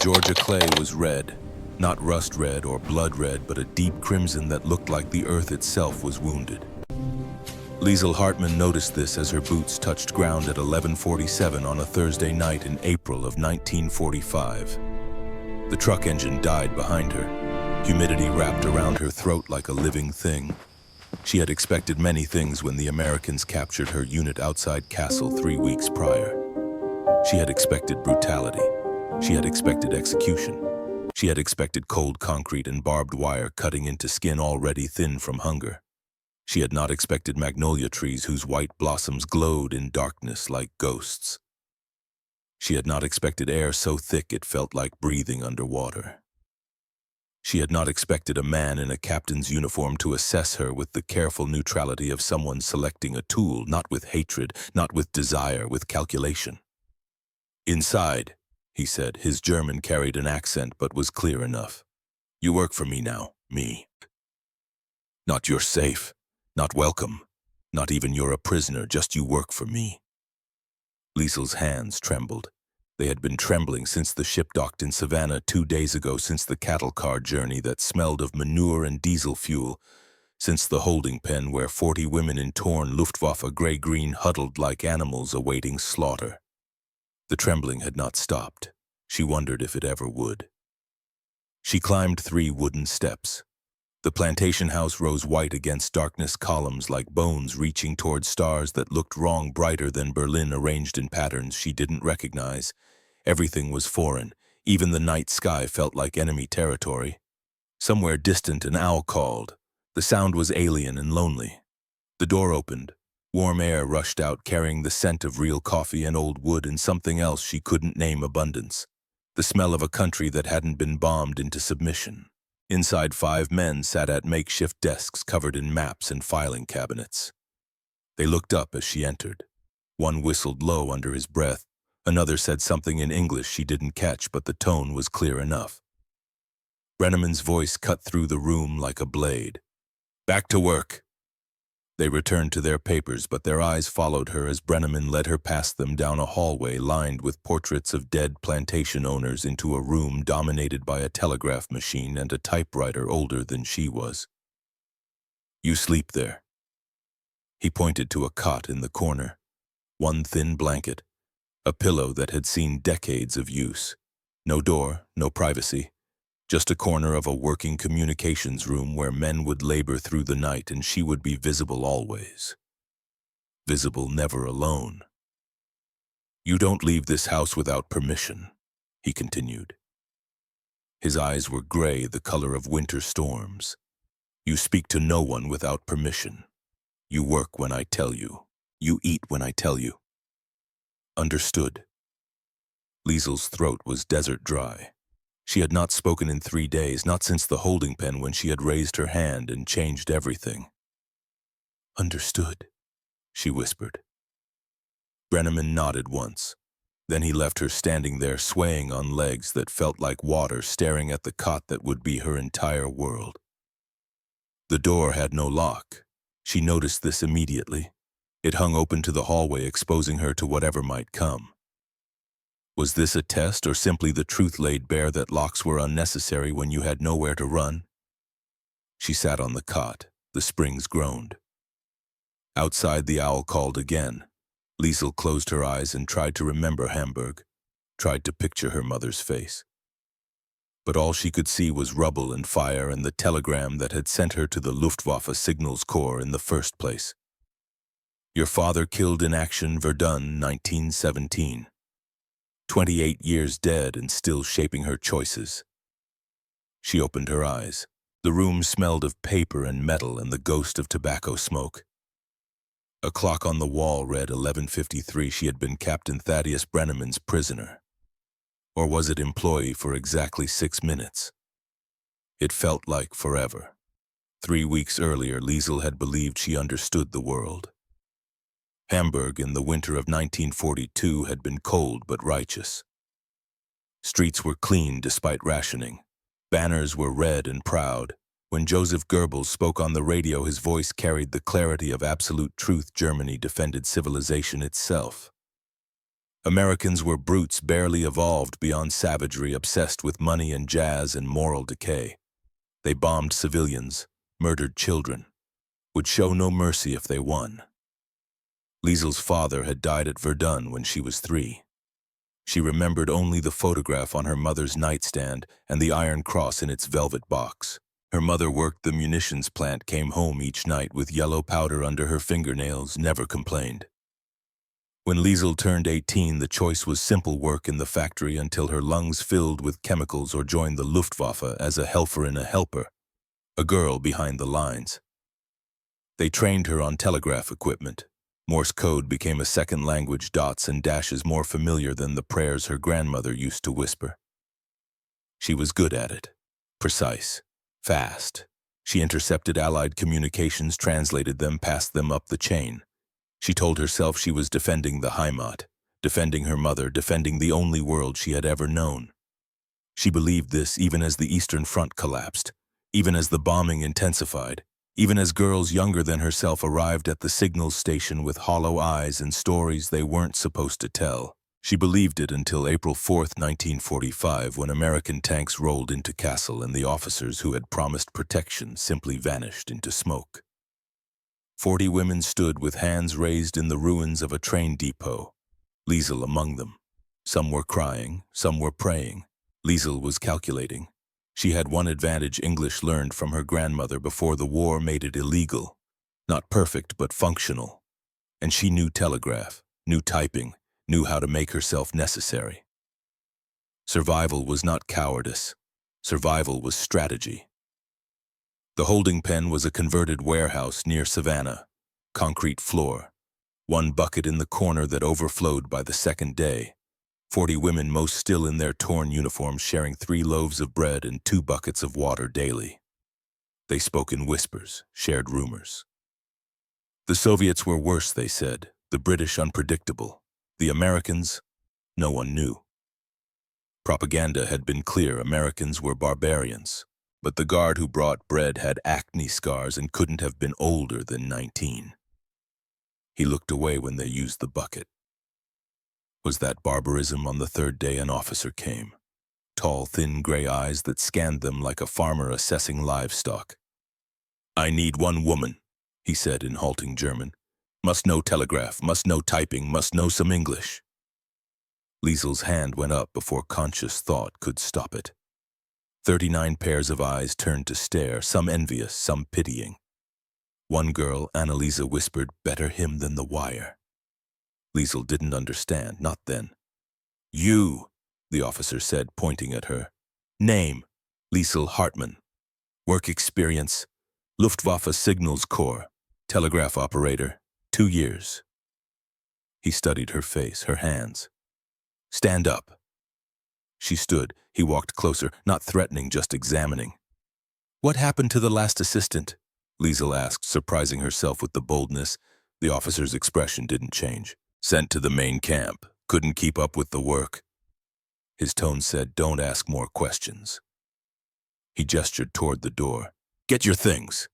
Georgia clay was red, not rust red or blood red, but a deep crimson that looked like the earth itself was wounded. Liesl Hartmann noticed this as her boots touched ground at 11:47 on a Thursday night in April of 1945. The truck engine died behind her. Humidity wrapped around her throat like a living thing. She had expected many things when the Americans captured her unit outside Kassel 3 weeks prior. She had expected brutality. She had expected execution. She had expected cold concrete and barbed wire cutting into skin already thin from hunger. She had not expected magnolia trees whose white blossoms glowed in darkness like ghosts. She had not expected air so thick it felt like breathing underwater. She had not expected a man in a captain's uniform to assess her with the careful neutrality of someone selecting a tool, not with hatred, not with desire, with calculation. "Inside," he said. His German carried an accent but was clear enough. "You work for me now, me. Not you're safe, not welcome, not even you're a prisoner, just you work for me." Liesl's hands trembled. They had been trembling since the ship docked in Savannah 2 days ago, since the cattle car journey that smelled of manure and diesel fuel, since the holding pen where 40 women in torn Luftwaffe gray-green huddled like animals awaiting slaughter. The trembling had not stopped. She wondered if it ever would. She climbed 3 wooden steps. The plantation house rose white against darkness, columns like bones reaching toward stars that looked wrong, brighter than Berlin, arranged in patterns she didn't recognize. Everything was foreign. Even the night sky felt like enemy territory. Somewhere distant, an owl called. The sound was alien and lonely. The door opened. Warm air rushed out, carrying the scent of real coffee and old wood and something else she couldn't name, abundance. The smell of a country that hadn't been bombed into submission. Inside, 5 men sat at makeshift desks covered in maps and filing cabinets. They looked up as she entered. One whistled low under his breath. Another said something in English she didn't catch, but the tone was clear enough. Brenneman's voice cut through the room like a blade. "Back to work." They returned to their papers, but their eyes followed her as Brenneman led her past them down a hallway lined with portraits of dead plantation owners into a room dominated by a telegraph machine and a typewriter older than she was. "You sleep there." He pointed to a cot in the corner. One thin blanket, a pillow that had seen decades of use. No door, no privacy. Just a corner of a working communications room where men would labor through the night and she would be visible always. Visible, never alone. "You don't leave this house without permission," he continued. His eyes were gray, the color of winter storms. "You speak to no one without permission. You work when I tell you. You eat when I tell you." "Understood." Liesl's throat was desert dry. She had not spoken in 3 days, not since the holding pen when she had raised her hand and changed everything. "Understood," she whispered. Brenneman nodded once. Then he left her standing there, swaying on legs that felt like water, staring at the cot that would be her entire world. The door had no lock. She noticed this immediately. It hung open to the hallway, exposing her to whatever might come. Was this a test, or simply the truth laid bare that locks were unnecessary when you had nowhere to run? She sat on the cot. The springs groaned. Outside, the owl called again. Liesl closed her eyes and tried to remember Hamburg, tried to picture her mother's face. But all she could see was rubble and fire and the telegram that had sent her to the Luftwaffe Signals Corps in the first place. "Your father killed in action, Verdun, 1917. 28 years dead and still shaping her choices." She opened her eyes. The room smelled of paper and metal and the ghost of tobacco smoke. A clock on the wall read 11:53. She had been Captain Thaddeus Brenneman's prisoner. Or was it employee for exactly 6 minutes? It felt like forever. 3 weeks earlier, Liesl had believed she understood the world. Hamburg in the winter of 1942 had been cold but righteous. Streets were clean despite rationing. Banners were red and proud. When Joseph Goebbels spoke on the radio, his voice carried the clarity of absolute truth. Germany defended civilization itself. Americans were brutes barely evolved beyond savagery, obsessed with money and jazz and moral decay. They bombed civilians, murdered children, would show no mercy if they won. Liesel's father had died at Verdun when she was 3. She remembered only the photograph on her mother's nightstand and the iron cross in its velvet box. Her mother worked the munitions plant, came home each night with yellow powder under her fingernails, never complained. When Liesel turned 18, the choice was simple: work in the factory until her lungs filled with chemicals or join the Luftwaffe as a helfer and a helper, a girl behind the lines. They trained her on telegraph equipment. Morse code became a second language, dots and dashes more familiar than the prayers her grandmother used to whisper. She was good at it, precise, fast. She intercepted Allied communications, translated them, passed them up the chain. She told herself she was defending the Heimat, defending her mother, defending the only world she had ever known. She believed this even as the Eastern Front collapsed, even as the bombing intensified, even as girls younger than herself arrived at the signal station with hollow eyes and stories they weren't supposed to tell. She believed it until April 4, 1945, when American tanks rolled into Kassel and the officers who had promised protection simply vanished into smoke. 40 women stood with hands raised in the ruins of a train depot, Liesel among them. Some were crying, some were praying. Liesel was calculating. She had one advantage: English learned from her grandmother before the war made it illegal. Not perfect, but functional. And she knew telegraph, knew typing, knew how to make herself necessary. Survival was not cowardice. Survival was strategy. The holding pen was a converted warehouse near Savannah. Concrete floor. One bucket in the corner that overflowed by the second day. 40 women, most still in their torn uniforms, sharing 3 loaves of bread and 2 buckets of water daily. They spoke in whispers, shared rumors. The Soviets were worse, they said. The British unpredictable. The Americans, no one knew. Propaganda had been clear: Americans were barbarians. But the guard who brought bread had acne scars and couldn't have been older than 19. He looked away when they used the bucket. Was that barbarism? On the 3rd day, an officer came. Tall, thin gray eyes that scanned them like a farmer assessing livestock. "I need one woman," he said in halting German. "Must know telegraph, must know typing, must know some English." Liesel's hand went up before conscious thought could stop it. 39 pairs of eyes turned to stare, some envious, some pitying. One girl, Annalisa, whispered, "Better him than the wire." Liesel didn't understand, not then. "You," the officer said, pointing at her. "Name, Liesel Hartmann. Work experience, Luftwaffe Signals Corps, telegraph operator, 2 years. He studied her face, her hands. "Stand up." She stood. He walked closer, not threatening, just examining. "What happened to the last assistant?" Liesel asked, surprising herself with the boldness. The officer's expression didn't change. "Sent to the main camp. Couldn't keep up with the work." His tone said, "Don't ask more questions." He gestured toward the door. "Get your things."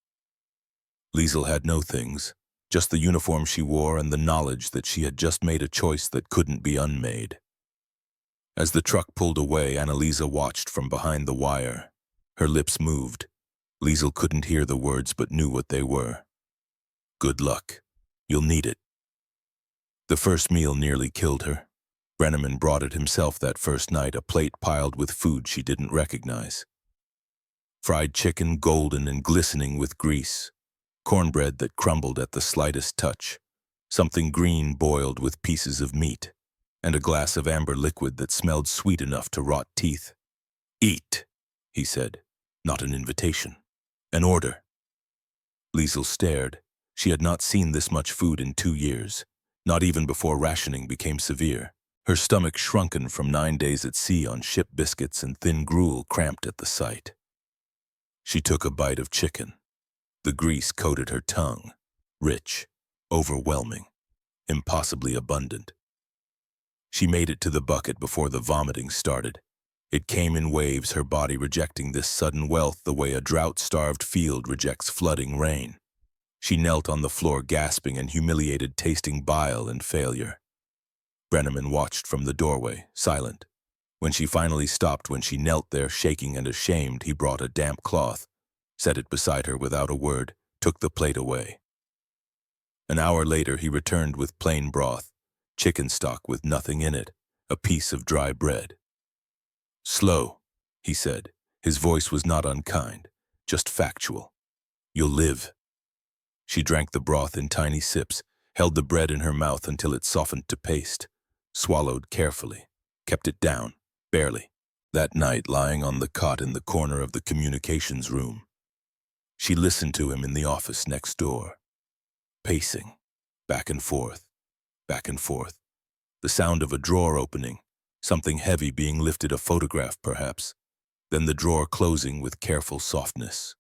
Liesel had no things, just the uniform she wore and the knowledge that she had just made a choice that couldn't be unmade. As the truck pulled away, Annalisa watched from behind the wire. Her lips moved. Liesel couldn't hear the words but knew what they were. "Good luck. You'll need it." The first meal nearly killed her. Brenneman brought it himself that first night, a plate piled with food she didn't recognize. Fried chicken, golden and glistening with grease. Cornbread that crumbled at the slightest touch. Something green boiled with pieces of meat. And a glass of amber liquid that smelled sweet enough to rot teeth. "Eat," he said. Not an invitation. An order. Liesel stared. She had not seen this much food in 2 years, not even before rationing became severe. Her stomach shrunken from 9 days at sea on ship biscuits and thin gruel cramped at the sight. She took a bite of chicken. The grease coated her tongue. Rich, overwhelming, impossibly abundant. She made it to the bucket before the vomiting started. It came in waves, her body rejecting this sudden wealth the way a drought-starved field rejects flooding rain. She knelt on the floor, gasping and humiliated, tasting bile and failure. Brenneman watched from the doorway, silent. When she finally stopped, when she knelt there shaking and ashamed, he brought a damp cloth, set it beside her without a word, took the plate away. An hour later, he returned with plain broth, chicken stock with nothing in it, a piece of dry bread. "Slow," he said. His voice was not unkind, just factual. "You'll live." She drank the broth in tiny sips, held the bread in her mouth until it softened to paste, swallowed carefully, kept it down, barely. That night, lying on the cot in the corner of the communications room, she listened to him in the office next door, pacing, back and forth, back and forth. The sound of a drawer opening, something heavy being lifted, a photograph perhaps, then the drawer closing with careful softness.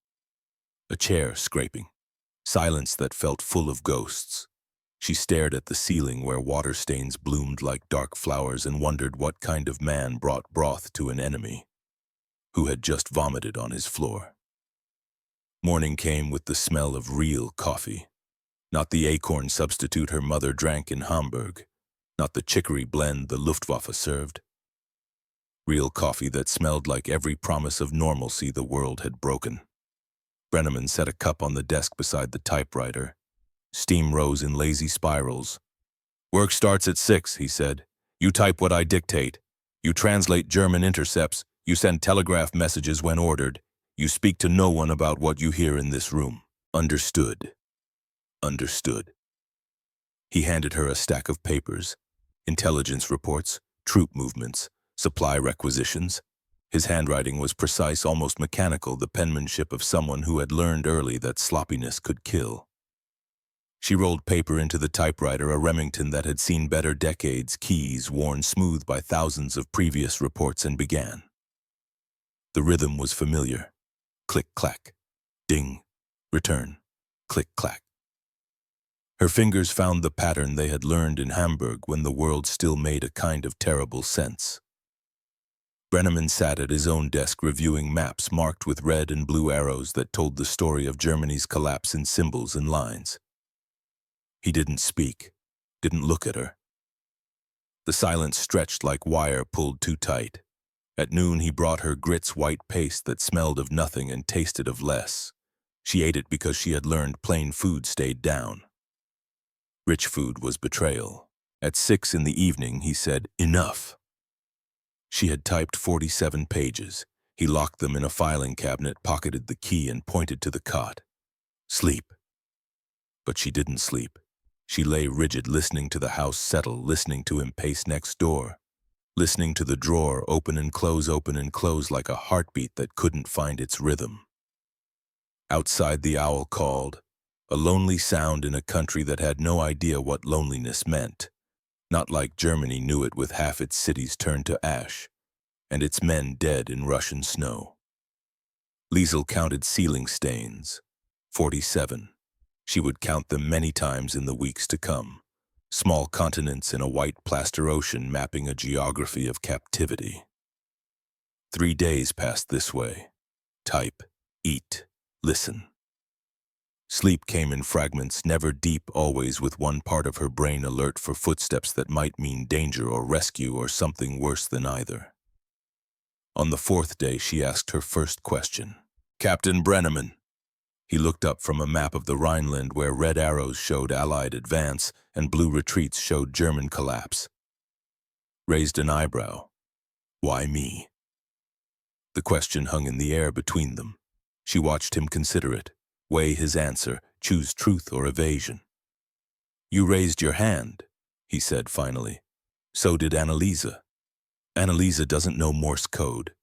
A chair scraping, silence that felt full of ghosts. She stared at the ceiling where water stains bloomed like dark flowers and wondered what kind of man brought broth to an enemy who had just vomited on his floor. Morning came with the smell of real coffee, not the acorn substitute her mother drank in Hamburg, not the chicory blend the Luftwaffe served. Real coffee that smelled like every promise of normalcy the world had broken. Brenneman set a cup on the desk beside the typewriter. Steam rose in lazy spirals. "Work starts at 6, he said. "You type what I dictate. You translate German intercepts. You send telegraph messages when ordered. You speak to no one about what you hear in this room. Understood." Understood. He handed her a stack of papers, intelligence reports, troop movements, supply requisitions. His handwriting was precise, almost mechanical, the penmanship of someone who had learned early that sloppiness could kill. She rolled paper into the typewriter, a Remington that had seen better decades, keys worn smooth by thousands of previous reports, and began. The rhythm was familiar. Click-clack, ding, return, click-clack. Her fingers found the pattern they had learned in Hamburg when the world still made a kind of terrible sense. Brenneman sat at his own desk reviewing maps marked with red and blue arrows that told the story of Germany's collapse in symbols and lines. He didn't speak, didn't look at her. The silence stretched like wire pulled too tight. At noon he brought her grits white paste that smelled of nothing and tasted of less. She ate it because she had learned plain food stayed down. Rich food was betrayal. At 6 in the evening he said, "Enough." She had typed 47 pages. He locked them in a filing cabinet, pocketed the key, and pointed to the cot. "Sleep." But she didn't sleep. She lay rigid, listening to the house settle, listening to him pace next door, listening to the drawer open and close like a heartbeat that couldn't find its rhythm. Outside, the owl called, a lonely sound in a country that had no idea what loneliness meant. Not like Germany knew it, with half its cities turned to ash, and its men dead in Russian snow. Liesel counted ceiling stains. 47. She would count them many times in the weeks to come. Small continents in a white plaster ocean mapping a geography of captivity. 3 days passed this way. Type, eat, listen. Sleep came in fragments, never deep, always with one part of her brain alert for footsteps that might mean danger or rescue or something worse than either. On the 4th day, she asked her first question. "Captain Brenneman." He looked up from a map of the Rhineland where red arrows showed Allied advance and blue retreats showed German collapse. Raised an eyebrow. "Why me?" The question hung in the air between them. She watched him consider it, weigh his answer, choose truth or evasion. "You raised your hand," he said finally. "So did Annalisa. Annalisa doesn't know Morse code."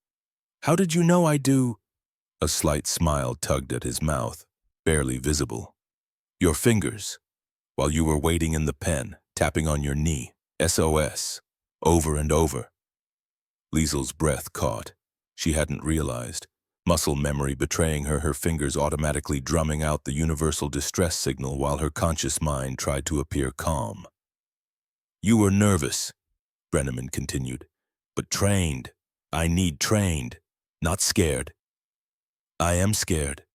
"How did you know I do?" A slight smile tugged at his mouth, barely visible. "Your fingers, while you were waiting in the pen, tapping on your knee, SOS, over and over." Liesel's breath caught. She hadn't realized. Muscle memory betraying her, her fingers automatically drumming out the universal distress signal while her conscious mind tried to appear calm. "You were nervous," Brenneman continued, "but trained. I need trained, not scared." "I am scared.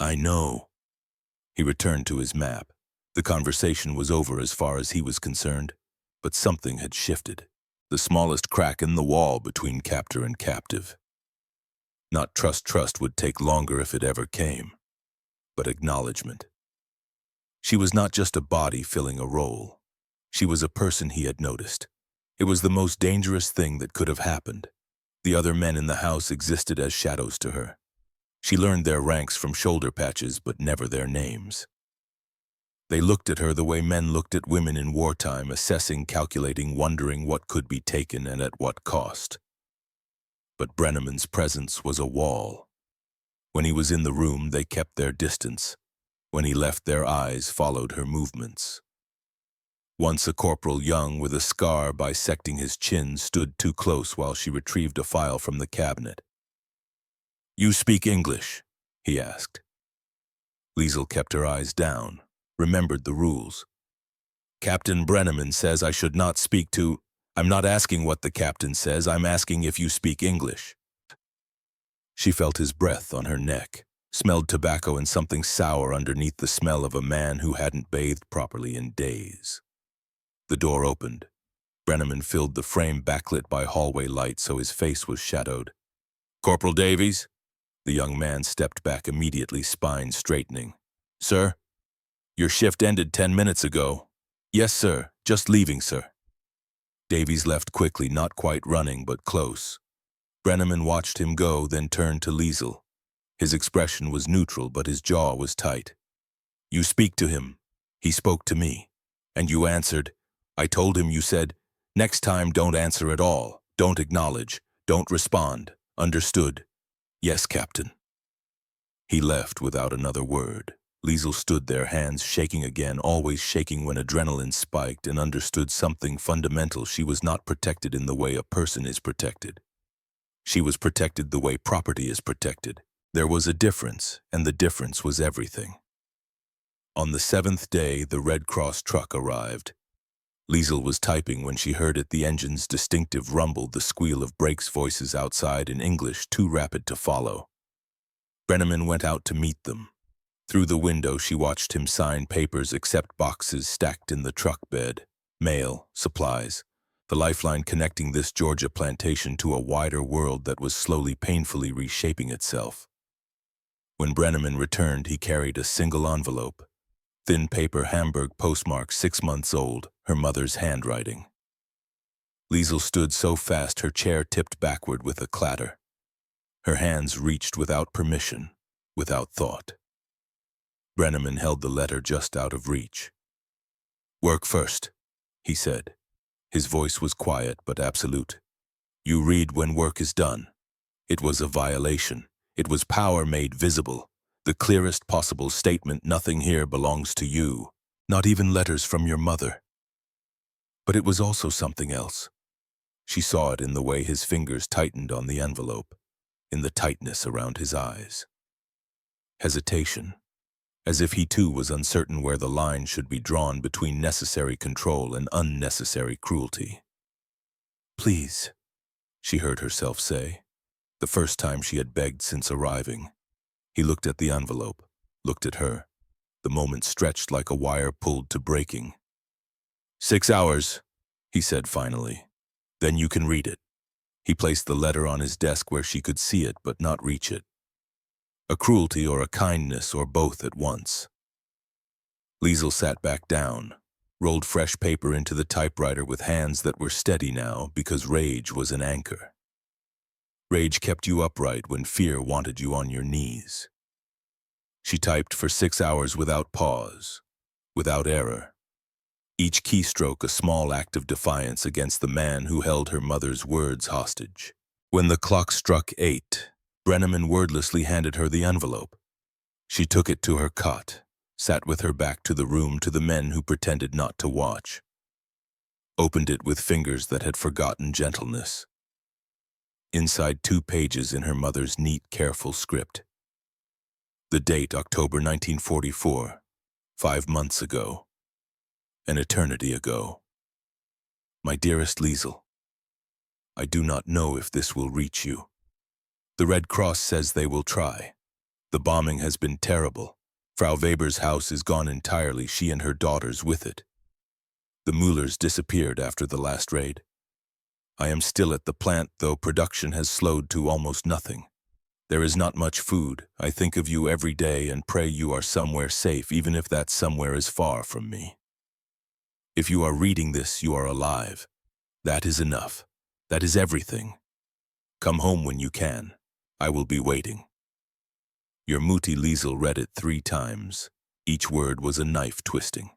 I know." He returned to his map. The conversation was over as far as he was concerned. But something had shifted. The smallest crack in the wall between captor and captive. Not trust would take longer if it ever came, but acknowledgement. She was not just a body filling a role. She was a person he had noticed. It was the most dangerous thing that could have happened. The other men in the house existed as shadows to her. She learned their ranks from shoulder patches, but never their names. They looked at her the way men looked at women in wartime, assessing, calculating, wondering what could be taken and at what cost. But Brenneman's presence was a wall. When he was in the room, they kept their distance. When he left, their eyes followed her movements. Once a corporal young with a scar bisecting his chin stood too close while she retrieved a file from the cabinet. "You speak English?" he asked. Liesel kept her eyes down, remembered the rules. "Captain Brenneman says I should not speak to—" "I'm not asking what the captain says, I'm asking if you speak English." She felt his breath on her neck, smelled tobacco and something sour underneath the smell of a man who hadn't bathed properly in days. The door opened. Brenneman filled the frame backlit by hallway light so his face was shadowed. "Corporal Davies?" The young man stepped back immediately, spine straightening. "Sir? Your shift ended 10 minutes ago." "Yes, sir. Just leaving, sir." Davies left quickly, not quite running, but close. Brenneman watched him go, then turned to Liesel. His expression was neutral, but his jaw was tight. "You speak to him. He spoke to me. And you answered. I told him, you said, next time don't answer at all. Don't acknowledge. Don't respond. Understood?" "Yes, Captain." He left without another word. Liesel stood there, hands shaking again, always shaking when adrenaline spiked, and understood something fundamental. She was not protected in the way a person is protected. She was protected the way property is protected. There was a difference, and the difference was everything. On the 7th day, the Red Cross truck arrived. Liesel was typing when she heard it, the engine's distinctive rumble, the squeal of brakes, voices outside in English too rapid to follow. Brenneman went out to meet them. Through the window, she watched him sign papers, accept boxes stacked in the truck bed. Mail, supplies, the lifeline connecting this Georgia plantation to a wider world that was slowly, painfully reshaping itself. When Brenneman returned, he carried a single envelope. Thin paper, Hamburg postmark, 6 months old, her mother's handwriting. Liesel stood so fast her chair tipped backward with a clatter. Her hands reached without permission, without thought. Brenneman held the letter just out of reach. "Work first," he said. His voice was quiet but absolute. "You read when work is done." It was a violation. It was power made visible. The clearest possible statement: nothing here belongs to you, not even letters from your mother. But it was also something else. She saw it in the way his fingers tightened on the envelope, in the tightness around his eyes. Hesitation, as if he too was uncertain where the line should be drawn between necessary control and unnecessary cruelty. "Please," she heard herself say, the first time she had begged since arriving. He looked at the envelope, looked at her. The moment stretched like a wire pulled to breaking. 6 hours, he said finally. "Then you can read it." He placed the letter on his desk where she could see it but not reach it. A cruelty or a kindness or both at once. Liesel sat back down, rolled fresh paper into the typewriter with hands that were steady now because rage was an anchor. Rage kept you upright when fear wanted you on your knees. She typed for 6 hours without pause, without error. Each keystroke a small act of defiance against the man who held her mother's words hostage. When the clock struck 8, Brenneman wordlessly handed her the envelope. She took it to her cot, sat with her back to the room, to the men who pretended not to watch. Opened it with fingers that had forgotten gentleness. Inside 2 pages in her mother's neat, careful script. The date, October 1944, 5 months ago. An eternity ago. "My dearest Liesel, I do not know if this will reach you. The Red Cross says they will try. The bombing has been terrible. Frau Weber's house is gone entirely, she and her daughters with it. The Müllers disappeared after the last raid. I am still at the plant, though production has slowed to almost nothing. There is not much food. I think of you every day and pray you are somewhere safe, even if that somewhere is far from me. If you are reading this, you are alive. That is enough. That is everything. Come home when you can. I will be waiting. Your Mutti Liesel read it 3 times. Each word was a knife twisting.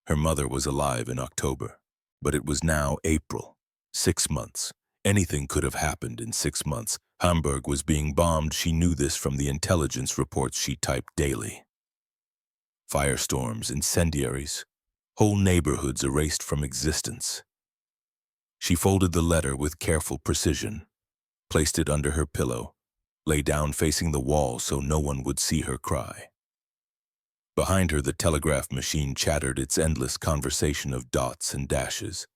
Her mother was alive in October, but it was now April. 6 months. Anything could have happened in 6 months. Hamburg was being bombed. She knew this from the intelligence reports she typed daily. Firestorms, incendiaries, whole neighborhoods erased from existence. She folded the letter with careful precision, placed it under her pillow, lay down facing the wall so no one would see her cry. Behind her, the telegraph machine chattered its endless conversation of dots and dashes.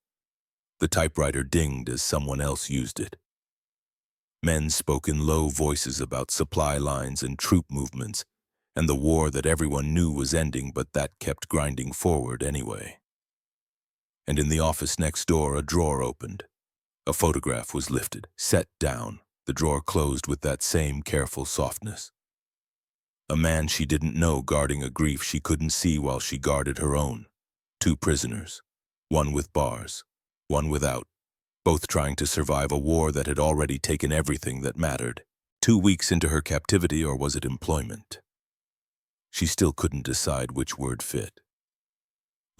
The typewriter dinged as someone else used it. Men spoke in low voices about supply lines and troop movements, and the war that everyone knew was ending, but that kept grinding forward anyway. And in the office next door, a drawer opened. A photograph was lifted, set down. The drawer closed with that same careful softness. A man she didn't know guarding a grief she couldn't see while she guarded her own. 2 prisoners, one with bars, one without, both trying to survive a war that had already taken everything that mattered. 2 weeks into her captivity, or was it employment? She still couldn't decide which word fit.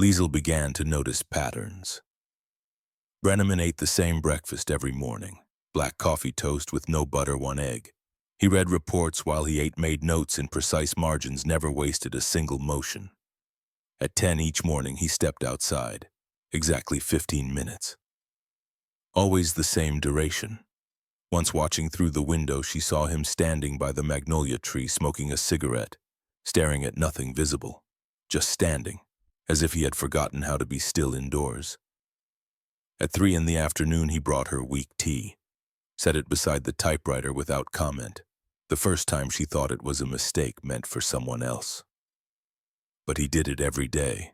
Liesel began to notice patterns. Brenneman ate the same breakfast every morning, black coffee toast with no butter, 1 egg. He read reports while he ate, made notes in precise margins, never wasted a single motion. At 10 each morning, he stepped outside, exactly 15 minutes. Always the same duration. Once, watching through the window, she saw him standing by the magnolia tree, smoking a cigarette, staring at nothing visible, just standing, as if he had forgotten how to be still indoors. At 3 in the afternoon, he brought her weak tea, set it beside the typewriter without comment. The first time she thought it was a mistake meant for someone else. But he did it every day.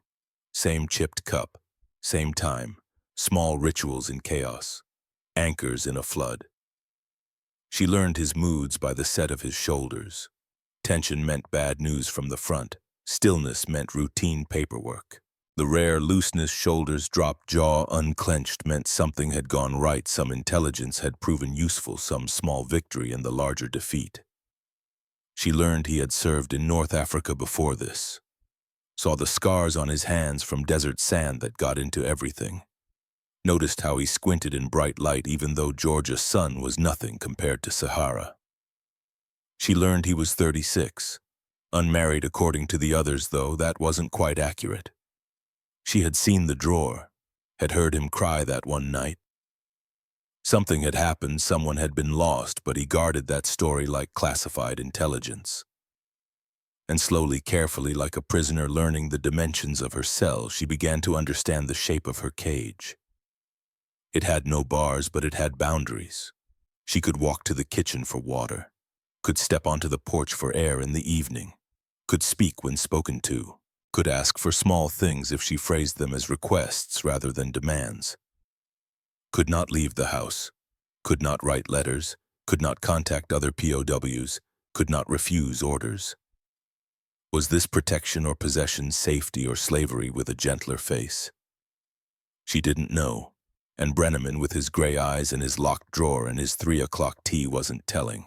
Same chipped cup, same time, small rituals in chaos, anchors in a flood. She learned his moods by the set of his shoulders. Tension meant bad news from the front. Stillness meant routine paperwork. The rare looseness, shoulders dropped, jaw unclenched, meant something had gone right, some intelligence had proven useful, some small victory in the larger defeat. She learned he had served in North Africa before this. Saw the scars on his hands from desert sand that got into everything. Noticed how he squinted in bright light even though Georgia's sun was nothing compared to Sahara. She learned he was 36. Unmarried according to the others, though that wasn't quite accurate. She had seen the drawer, had heard him cry that one night. Something had happened, someone had been lost, but he guarded that story like classified intelligence. And slowly, carefully, like a prisoner learning the dimensions of her cell, she began to understand the shape of her cage. It had no bars, but it had boundaries. She could walk to the kitchen for water, could step onto the porch for air in the evening, could speak when spoken to, could ask for small things if she phrased them as requests rather than demands. Could not leave the house, could not write letters, could not contact other POWs, could not refuse orders. Was this protection or possession, safety or slavery with a gentler face? She didn't know, and Brenneman with his gray eyes and his locked drawer and his 3 o'clock tea wasn't telling.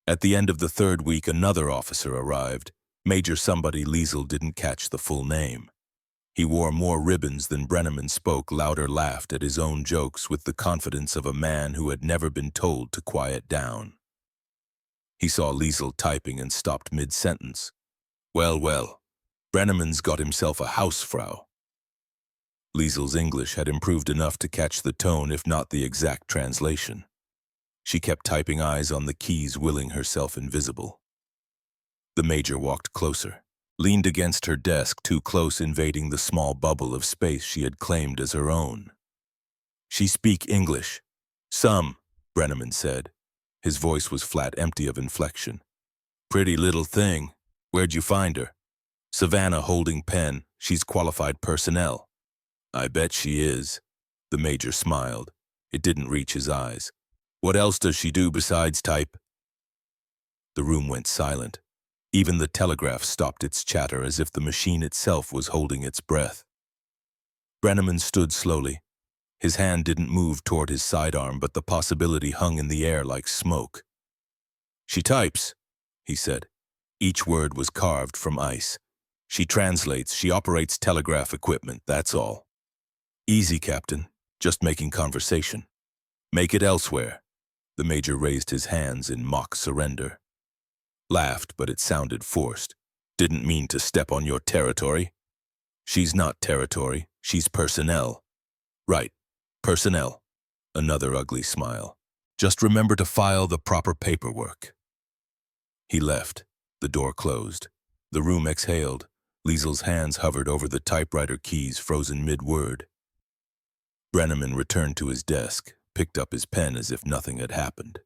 At the end of the 3rd week, another officer arrived. Major somebody. Liesel didn't catch the full name. He wore more ribbons than Brenneman, spoke louder, laughed at his own jokes with the confidence of a man who had never been told to quiet down. He saw Liesel typing and stopped mid-sentence. Well, Brenneman's got himself a housefrau. Liesel's English had improved enough to catch the tone, if not the exact translation. She kept typing, eyes on the keys, willing herself invisible. The major walked closer, leaned against her desk, too close, invading the small bubble of space she had claimed as her own. She speak English. Some, Brenneman said. His voice was flat, empty of inflection. Pretty little thing. Where'd you find her? Savannah holding pen. She's qualified personnel. I bet she is. The major smiled. It didn't reach his eyes. What else does she do besides type? The room went silent. Even the telegraph stopped its chatter as if the machine itself was holding its breath. Brenneman stood slowly. His hand didn't move toward his sidearm, but the possibility hung in the air like smoke. She types, he said. Each word was carved from ice. She translates, she operates telegraph equipment, that's all. Easy, Captain. Just making conversation. Make it elsewhere. The major raised his hands in mock surrender. Laughed, but it sounded forced. Didn't mean to step on your territory. She's not territory, she's personnel. Right, personnel. Another ugly smile. Just remember to file the proper paperwork. He left. The door closed. The room exhaled. Liesel's hands hovered over the typewriter keys, frozen mid-word. Brenneman returned to his desk, picked up his pen as if nothing had happened.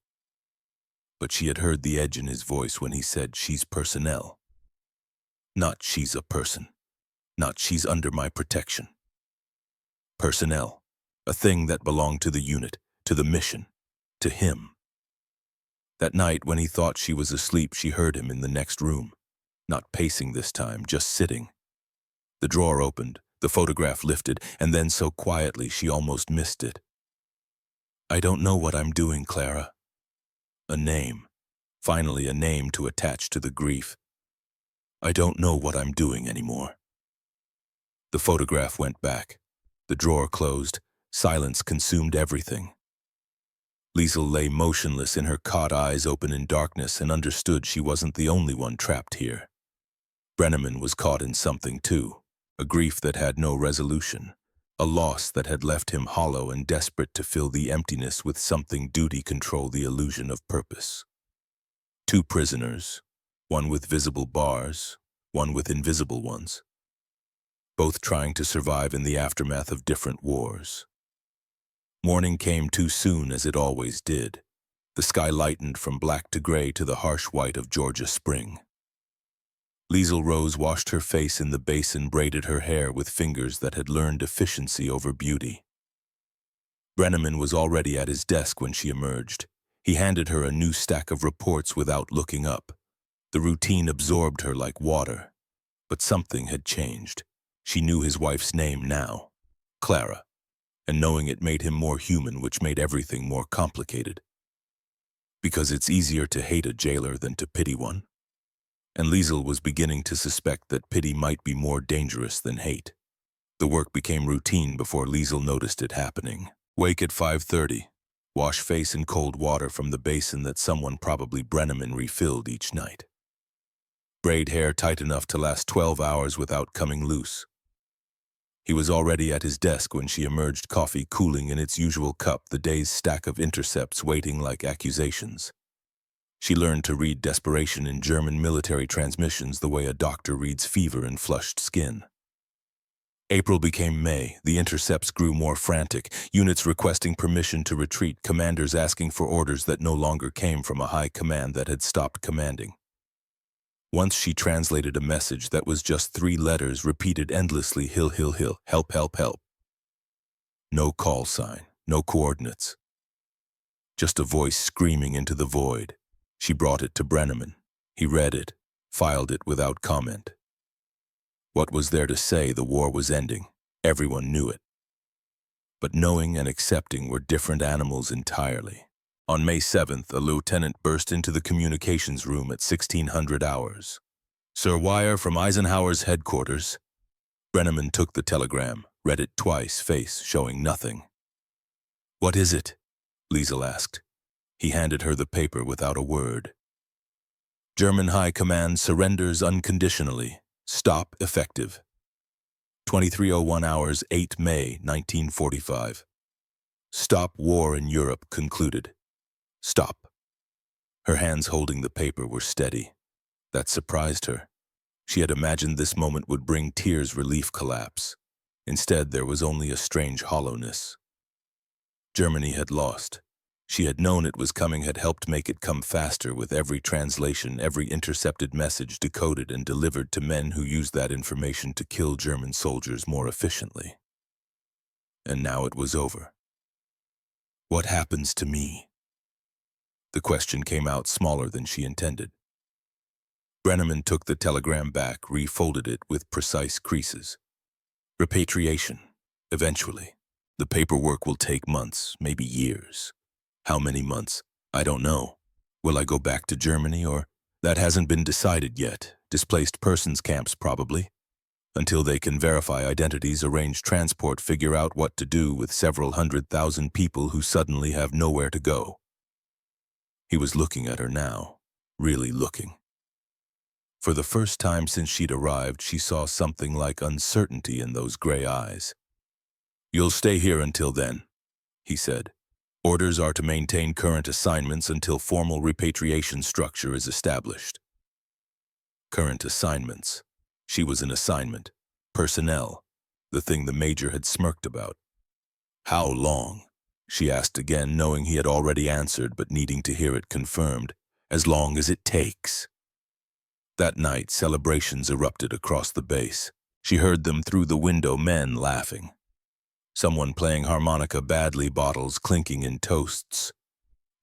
But she had heard the edge in his voice when he said, she's personnel. Not she's a person. Not she's under my protection. Personnel. A thing that belonged to the unit, to the mission, to him. That night, when he thought she was asleep, she heard him in the next room. Not pacing this time, just sitting. The drawer opened, the photograph lifted, and then so quietly she almost missed it. I don't know what I'm doing, Clara. A name. Finally a name to attach to the grief. I don't know what I'm doing anymore. The photograph went back. The drawer closed. Silence consumed everything. Liesel lay motionless in her cot, eyes open in darkness, and understood she wasn't the only one trapped here. Brenneman was caught in something too, a grief that had no resolution, a loss that had left him hollow and desperate to fill the emptiness with something. Duty control the illusion of purpose. Two prisoners, one with visible bars, one with invisible ones, both trying to survive in the aftermath of different wars. Morning came too soon, as it always did. The sky lightened from black to gray to the harsh white of Georgia spring. Liesel rose, washed her face in the basin, braided her hair with fingers that had learned efficiency over beauty. Brenneman was already at his desk when she emerged. He handed her a new stack of reports without looking up. The routine absorbed her like water. But something had changed. She knew his wife's name now, Clara, and knowing it made him more human, which made everything more complicated. Because it's easier to hate a jailer than to pity one. And Liesel was beginning to suspect that pity might be more dangerous than hate. The work became routine before Liesel noticed it happening. Wake at 5:30. Wash face in cold water from the basin that someone, probably Brenneman, refilled each night. Braid hair tight enough to last 12 hours without coming loose. He was already at his desk when she emerged, coffee cooling in its usual cup, the day's stack of intercepts waiting like accusations. She learned to read desperation in German military transmissions the way a doctor reads fever in flushed skin. April became May. The intercepts grew more frantic, units requesting permission to retreat, commanders asking for orders that no longer came from a high command that had stopped commanding. Once she translated a message that was just 3 letters repeated endlessly, hill, hill, hill, help, help, help. No call sign, no coordinates. Just a voice screaming into the void. She brought it to Brenneman. He read it, filed it without comment. What was there to say? The war was ending. Everyone knew it. But knowing and accepting were different animals entirely. On May 7th, a lieutenant burst into the communications room at 1600 hours. Sir, wire from Eisenhower's headquarters. Brenneman took the telegram, read it twice, face showing nothing. What is it? Liesel asked. He handed her the paper without a word. German High Command surrenders unconditionally. Stop effective. 23:01 hours, 8 May 1945. Stop war in Europe concluded. Stop. Her hands holding the paper were steady. That surprised her. She had imagined this moment would bring tears, relief, collapse. Instead, there was only a strange hollowness. Germany had lost. She had known it was coming, had helped make it come faster with every translation, every intercepted message decoded and delivered to men who used that information to kill German soldiers more efficiently. And now it was over. What happens to me? The question came out smaller than she intended. Brenneman took the telegram back, refolded it with precise creases. Repatriation, eventually. The paperwork will take months, maybe years. How many months? I don't know. Will I go back to Germany or? That hasn't been decided yet. Displaced persons camps, probably. Until they can verify identities, arrange transport, figure out what to do with several 100,000 people who suddenly have nowhere to go. He was looking at her now, really looking. For the first time since she'd arrived, she saw something like uncertainty in those gray eyes. "You'll stay here until then," he said. "Orders are to maintain current assignments until formal repatriation structure is established." Current assignments. She was an assignment. Personnel. The thing the major had smirked about. "How long?" she asked again, knowing he had already answered but needing to hear it confirmed. "As long as it takes." That night, celebrations erupted across the base. She heard them through the window, men laughing. Someone playing harmonica badly, bottles clinking in toasts.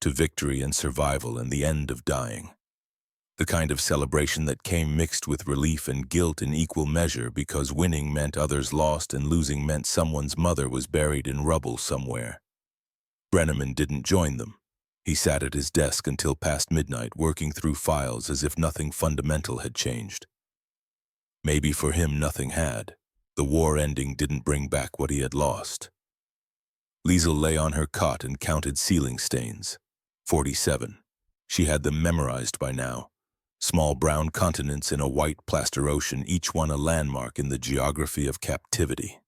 To victory and survival and the end of dying. The kind of celebration that came mixed with relief and guilt in equal measure because winning meant others lost and losing meant someone's mother was buried in rubble somewhere. Brenneman didn't join them. He sat at his desk until past midnight, working through files as if nothing fundamental had changed. Maybe for him nothing had. The war ending didn't bring back what he had lost. Liesel lay on her cot and counted ceiling stains. 47. She had them memorized by now. Small brown continents in a white plaster ocean, each one a landmark in the geography of captivity.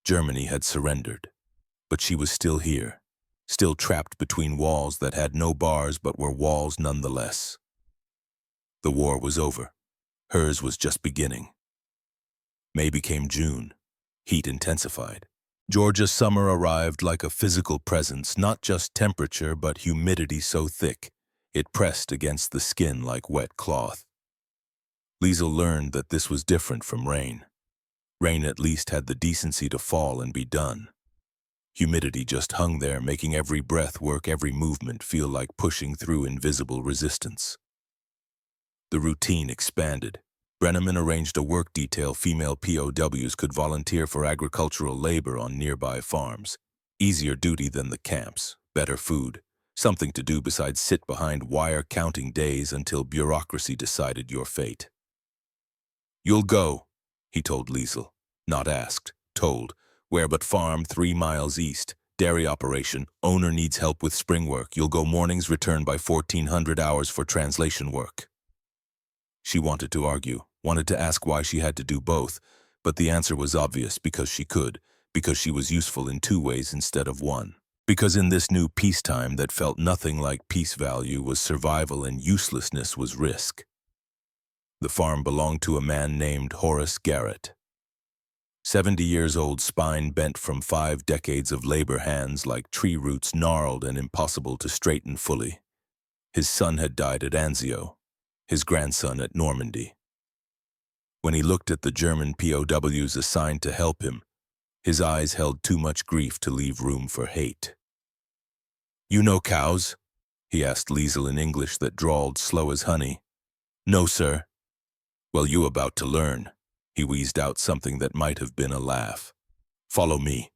Germany had surrendered, but she was still here, still trapped between walls that had no bars but were walls nonetheless. The war was over. Hers was just beginning. May became June. Heat intensified. Georgia's summer arrived like a physical presence, not just temperature but humidity so thick it pressed against the skin like wet cloth. Liesel learned that this was different from rain. Rain at least had the decency to fall and be done. Humidity just hung there, making every breath work, every movement feel like pushing through invisible resistance. The routine expanded. Brenneman arranged a work detail. Female POWs could volunteer for agricultural labor on nearby farms. Easier duty than the camps, better food, something to do besides sit behind wire counting days until bureaucracy decided your fate. "You'll go," he told Liesel. Not asked, told. "Where but farm 3 miles east. Dairy operation. Owner needs help with spring work. You'll go mornings, return by 1400 hours for translation work." She wanted to argue, wanted to ask why she had to do both, but the answer was obvious: because she could, because she was useful in 2 ways instead of 1. Because in this new peacetime that felt nothing like peace value was survival and uselessness was risk. The farm belonged to a man named Horace Garrett. 70 years old, spine bent from 5 decades of labor, hands like tree roots, gnarled and impossible to straighten fully. His son had died at Anzio, his grandson at Normandy. When he looked at the German POWs assigned to help him, his eyes held too much grief to leave room for hate. "You know cows?" he asked Liesel in English that drawled slow as honey. "No, sir." "Well, you about to learn." He wheezed out something that might have been a laugh. "Follow me."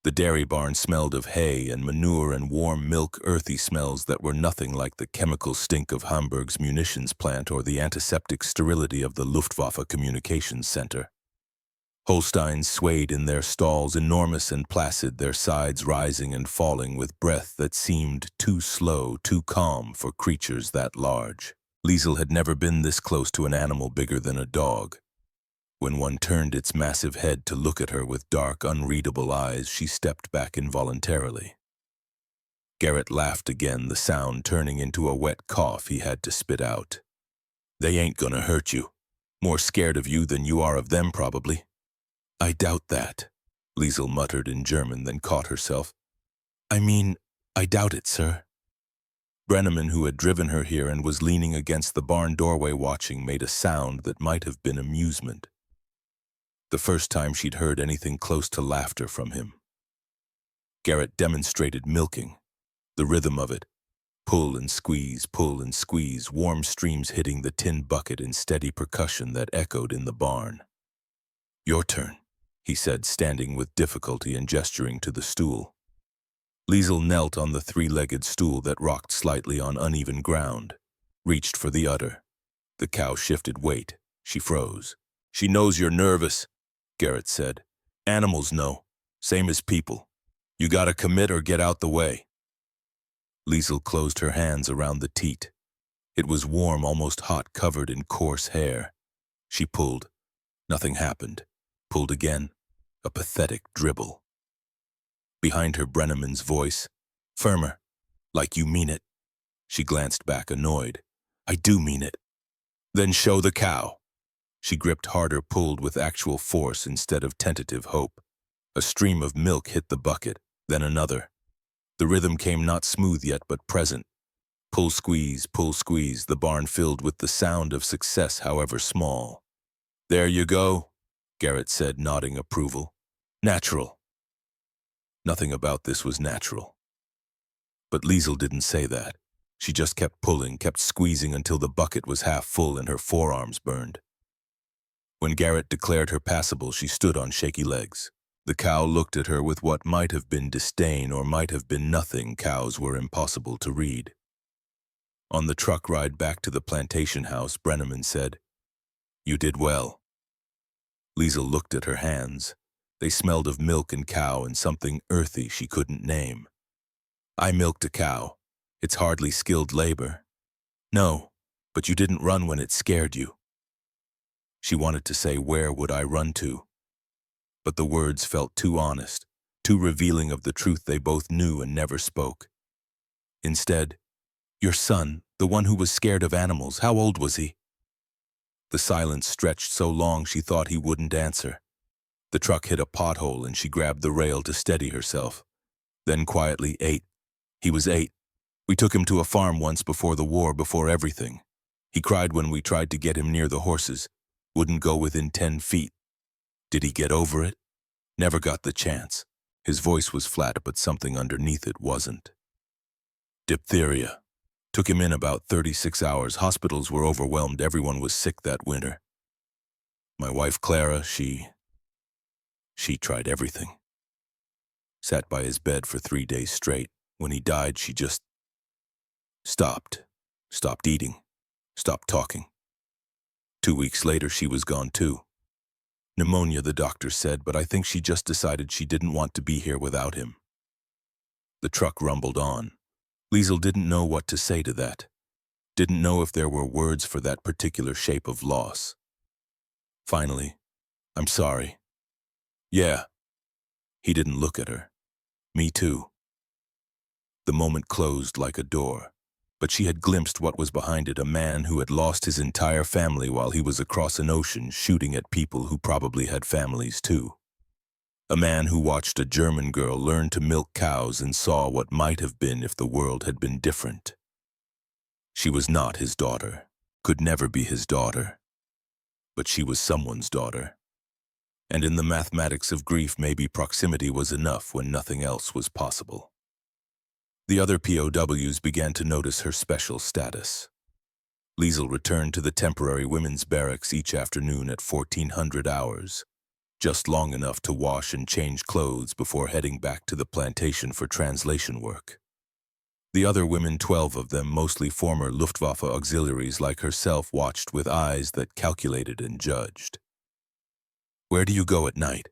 The dairy barn smelled of hay and manure and warm milk, earthy smells that were nothing like the chemical stink of Hamburg's munitions plant or the antiseptic sterility of the Luftwaffe Communications Center. Holsteins swayed in their stalls, enormous and placid, their sides rising and falling with breath that seemed too slow, too calm for creatures that large. Liesel had never been this close to an animal bigger than a dog. When one turned its massive head to look at her with dark, unreadable eyes, she stepped back involuntarily. Garrett laughed again, the sound turning into a wet cough he had to spit out. "They ain't gonna hurt you. More scared of you than you are of them, probably." "I doubt that," Liesel muttered in German, then caught herself. I mean, I doubt it, sir. Brenneman, who had driven her here and was leaning against the barn doorway watching, made a sound that might have been amusement. The first time she'd heard anything close to laughter from him. Garrett demonstrated milking, the rhythm of it. Pull and squeeze, warm streams hitting the tin bucket in steady percussion that echoed in the barn. Your turn, he said, standing with difficulty and gesturing to the stool. Liesel knelt on the three-legged stool that rocked slightly on uneven ground, reached for the udder. The cow shifted weight. She froze. She knows you're nervous, Garrett said. Animals know, same as people. You gotta commit or get out the way. Liesel closed her hands around the teat. It was warm, almost hot, covered in coarse hair. She pulled. Nothing happened. Pulled again. A pathetic dribble. Behind her, Brenneman's voice. Firmer. Like you mean it. She glanced back, annoyed. I do mean it. Then show the cow. She gripped harder, pulled with actual force instead of tentative hope. A stream of milk hit the bucket, then another. The rhythm came not smooth yet, but present. Pull, squeeze, the barn filled with the sound of success, however small. There you go, Garrett said, nodding approval. Natural. Nothing about this was natural. But Liesel didn't say that. She just kept pulling, kept squeezing until the bucket was half full and her forearms burned. When Garrett declared her passable, she stood on shaky legs. The cow looked at her with what might have been disdain or might have been nothing. Cows were impossible to read. On the truck ride back to the plantation house, Brenneman said, You did well. Liesel looked at her hands. They smelled of milk and cow and something earthy she couldn't name. I milked a cow. It's hardly skilled labor. No, but you didn't run when it scared you. She wanted to say, where would I run to? But the words felt too honest, too revealing of the truth they both knew and never spoke. Instead, your son, the one who was scared of animals, how old was he? The silence stretched so long she thought he wouldn't answer. The truck hit a pothole and she grabbed the rail to steady herself. Then quietly, 8. He was 8. We took him to a farm once before the war, before everything. He cried when we tried to get him near the horses. Wouldn't go within 10 feet. Did he get over it? Never got the chance. His voice was flat, but something underneath it wasn't. Diphtheria. Took him in about 36 hours. Hospitals were overwhelmed. Everyone was sick that winter. My wife Clara, she tried everything. Sat by his bed for 3 days straight. When he died, she just stopped eating, stopped talking. 2 weeks later, she was gone too. Pneumonia, the doctor said, but I think she just decided she didn't want to be here without him. The truck rumbled on. Liesel didn't know what to say to that. Didn't know if there were words for that particular shape of loss. Finally, I'm sorry. Yeah. He didn't look at her. Me too. The moment closed like a door. But she had glimpsed what was behind it, a man who had lost his entire family while he was across an ocean shooting at people who probably had families too. A man who watched a German girl learn to milk cows and saw what might have been if the world had been different. She was not his daughter, could never be his daughter. But she was someone's daughter. And in the mathematics of grief, maybe proximity was enough when nothing else was possible. The other POWs began to notice her special status. Liesel returned to the temporary women's barracks each afternoon at 1400 hours, just long enough to wash and change clothes before heading back to the plantation for translation work. The other women, 12 of them, mostly former Luftwaffe auxiliaries like herself, watched with eyes that calculated and judged. Where do you go at night?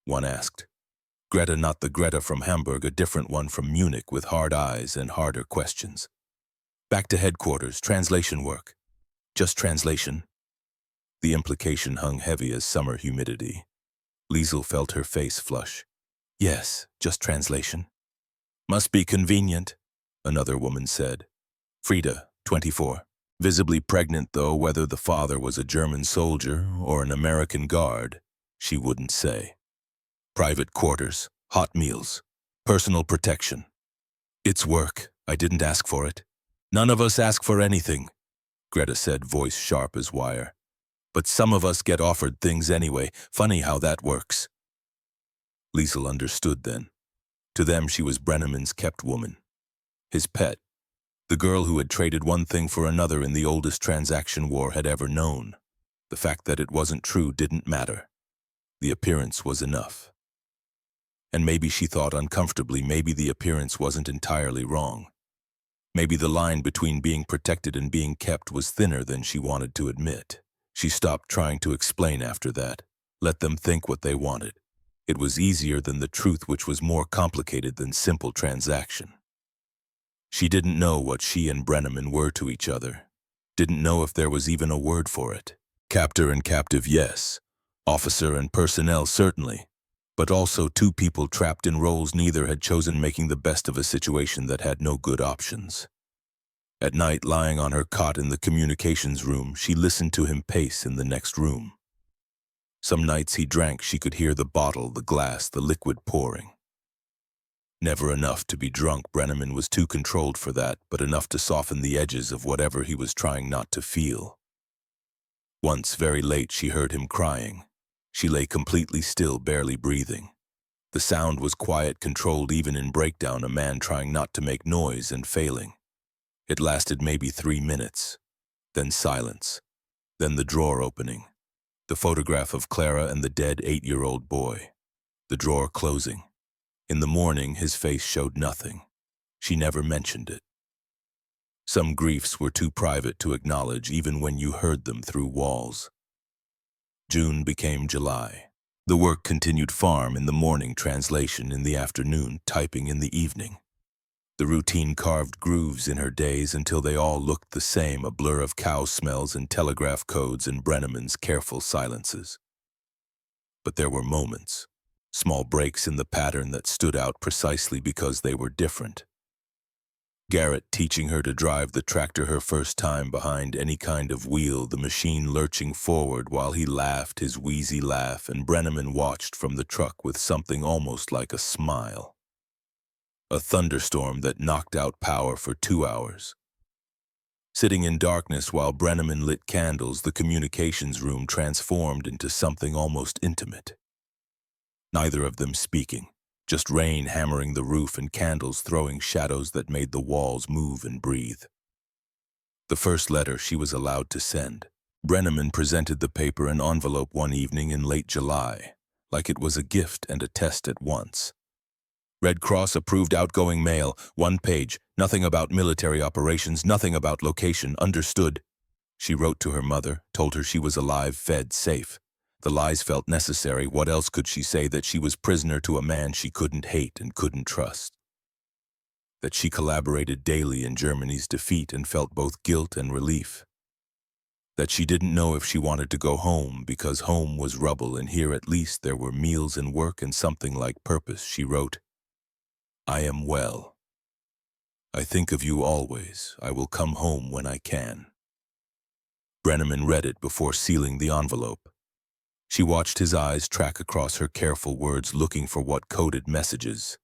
One asked. Greta, not the Greta from Hamburg, a different one from Munich with hard eyes and harder questions. Back to headquarters, translation work. Just translation. The implication hung heavy as summer humidity. Liesel felt her face flush. Yes, just translation. Must be convenient, another woman said. Frida, 24. Visibly pregnant, though whether the father was a German soldier or an American guard, she wouldn't say. Private quarters, hot meals, personal protection. It's work. I didn't ask for it. None of us ask for anything, Greta said, voice sharp as wire. But some of us get offered things anyway. Funny how that works. Liesel understood then. To them she was Brenneman's kept woman. His pet. The girl who had traded one thing for another in the oldest transaction war had ever known. The fact that it wasn't true didn't matter. The appearance was enough. And maybe she thought uncomfortably, maybe the appearance wasn't entirely wrong. Maybe the line between being protected and being kept was thinner than she wanted to admit. She stopped trying to explain after that. Let them think what they wanted. It was easier than the truth, which was more complicated than simple transaction. She didn't know what she and Brenneman were to each other. Didn't know if there was even a word for it. Captor and captive, yes. Officer and personnel, certainly. But also two people trapped in roles neither had chosen, making the best of a situation that had no good options. At night, lying on her cot in the communications room, she listened to him pace in the next room. Some nights he drank, she could hear the bottle, the glass, the liquid pouring. Never enough to be drunk, Brenneman was too controlled for that, but enough to soften the edges of whatever he was trying not to feel. Once, very late, she heard him crying. She lay completely still, barely breathing. The sound was quiet, controlled even in breakdown, a man trying not to make noise and failing. It lasted maybe 3 minutes. Then silence. Then the drawer opening. The photograph of Clara and the dead 8-year-old boy. The drawer closing. In the morning, his face showed nothing. She never mentioned it. Some griefs were too private to acknowledge, even when you heard them through walls. June became July. The work continued: farm in the morning, translation in the afternoon, typing in the evening. The routine carved grooves in her days until they all looked the same, a blur of cow smells and telegraph codes and Brenneman's careful silences. But there were moments, small breaks in the pattern that stood out precisely because they were different. Garrett teaching her to drive the tractor her first time behind any kind of wheel, the machine lurching forward while he laughed his wheezy laugh, and Brenneman watched from the truck with something almost like a smile. A thunderstorm that knocked out power for 2 hours. Sitting in darkness while Brenneman lit candles, the communications room transformed into something almost intimate. Neither of them speaking. Just rain hammering the roof and candles throwing shadows that made the walls move and breathe. The first letter she was allowed to send. Brenneman presented the paper and envelope one evening in late July, like it was a gift and a test at once. Red Cross approved outgoing mail, 1 page, nothing about military operations, nothing about location, understood. She wrote to her mother, told her she was alive, fed, safe. The lies felt necessary. What else could she say? That she was prisoner to a man she couldn't hate and couldn't trust. That she collaborated daily in Germany's defeat and felt both guilt and relief. That she didn't know if she wanted to go home because home was rubble and here at least there were meals and work and something like purpose. She wrote, "I am well. I think of you always. I will come home when I can." Brenneman read it before sealing the envelope. She watched his eyes track across her careful words, looking for what coded messages.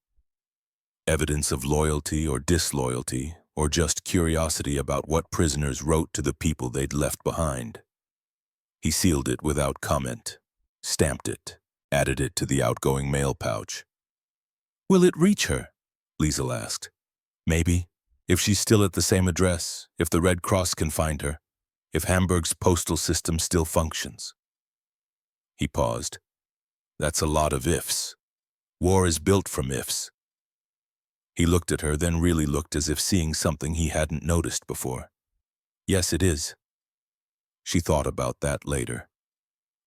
Evidence of loyalty or disloyalty, or just curiosity about what prisoners wrote to the people they'd left behind. He sealed it without comment, stamped it, added it to the outgoing mail pouch. "Will it reach her?" Liesel asked. "Maybe, if she's still at the same address, if the Red Cross can find her, if Hamburg's postal system still functions." He paused. "That's a lot of ifs. War is built from ifs." He looked at her, then really looked as if seeing something he hadn't noticed before. "Yes, it is." She thought about that later.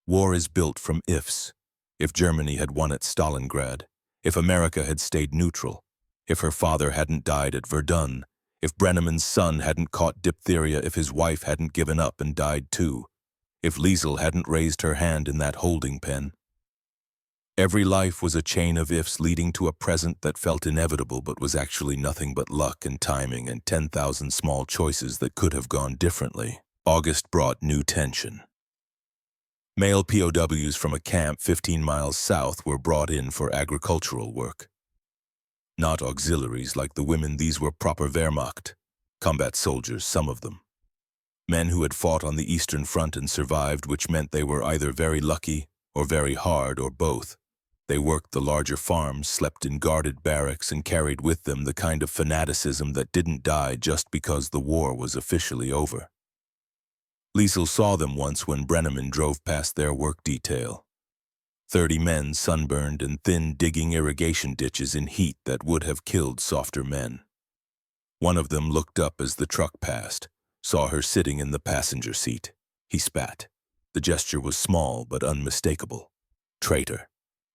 War is built from ifs. If Germany had won at Stalingrad, if America had stayed neutral, if her father hadn't died at Verdun, if Brenneman's son hadn't caught diphtheria, if his wife hadn't given up and died too, if Liesel hadn't raised her hand in that holding pen. Every life was a chain of ifs leading to a present that felt inevitable but was actually nothing but luck and timing and 10,000 small choices that could have gone differently. August brought new tension. Male POWs from a camp 15 miles south were brought in for agricultural work. Not auxiliaries like the women, these were proper Wehrmacht. Combat soldiers, some of them. Men who had fought on the Eastern Front and survived, which meant they were either very lucky or very hard or both. They worked the larger farms, slept in guarded barracks, and carried with them the kind of fanaticism that didn't die just because the war was officially over. Liesel saw them once when Brenneman drove past their work detail. 30 men sunburned and thin, digging irrigation ditches in heat that would have killed softer men. One of them looked up as the truck passed, saw her sitting in the passenger seat. He spat. The gesture was small but unmistakable. Traitor.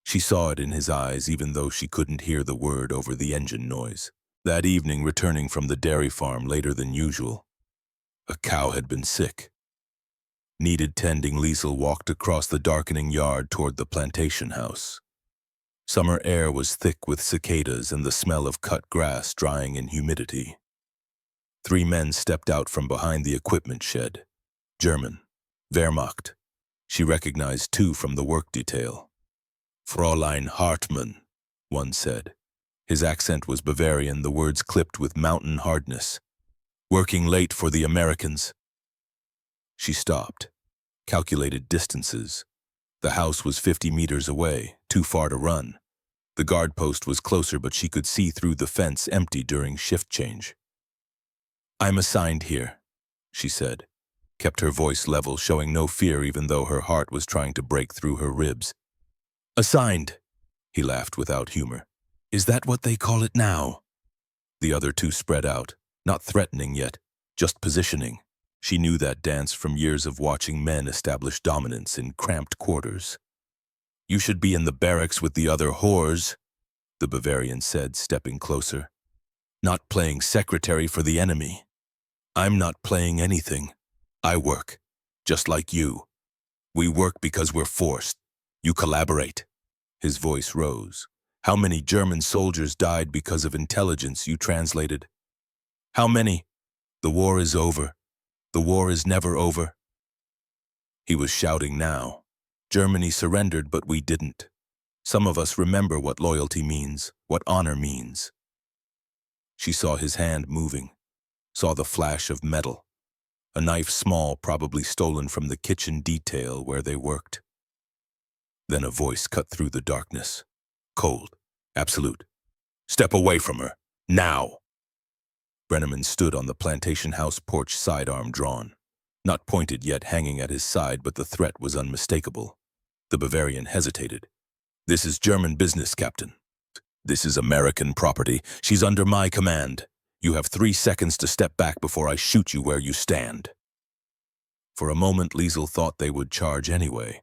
She saw it in his eyes even though she couldn't hear the word over the engine noise. That evening, returning from the dairy farm later than usual, a cow had been sick. Needed tending. Liesel walked across the darkening yard toward the plantation house. Summer air was thick with cicadas and the smell of cut grass drying in humidity. 3 men stepped out from behind the equipment shed. German. Wehrmacht. She recognized 2 from the work detail. Fräulein Hartmann, one said. His accent was Bavarian, the words clipped with mountain hardness. Working late for the Americans. She stopped, calculated distances. The house was 50 meters away, too far to run. The guard post was closer, but she could see through the fence, empty during shift change. I'm assigned here, she said, kept her voice level, showing no fear even though her heart was trying to break through her ribs. Assigned, he laughed without humor. Is that what they call it now? The other 2 spread out, not threatening yet, just positioning. She knew that dance from years of watching men establish dominance in cramped quarters. You should be in the barracks with the other whores, the Bavarian said, stepping closer. Not playing secretary for the enemy. I'm not playing anything. I work, just like you. We work because we're forced. You collaborate. His voice rose. How many German soldiers died because of intelligence you translated? How many? The war is over. The war is never over. He was shouting now. Germany surrendered, but we didn't. Some of us remember what loyalty means, what honor means. She saw his hand moving, saw the flash of metal, a knife small, probably stolen from the kitchen detail where they worked. Then a voice cut through the darkness. Cold, absolute. Step away from her, now! Brenneman stood on the plantation house porch, sidearm drawn. Not pointed yet, hanging at his side, but the threat was unmistakable. The Bavarian hesitated. This is German business, Captain. This is American property. She's under my command. You have 3 seconds to step back before I shoot you where you stand. For a moment, Liesel thought they would charge anyway.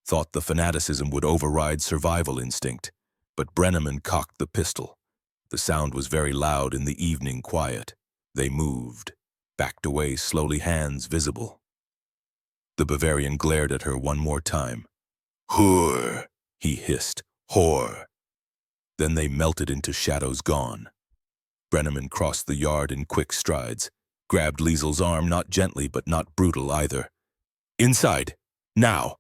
Thought the fanaticism would override survival instinct. But Brenneman cocked the pistol. The sound was very loud in the evening quiet. They moved, backed away slowly, hands visible. The Bavarian glared at her one more time. Whore, he hissed. Whore. Then they melted into shadows, gone. Brenneman crossed the yard in quick strides, grabbed Liesel's arm, not gently but not brutal either. Inside, now!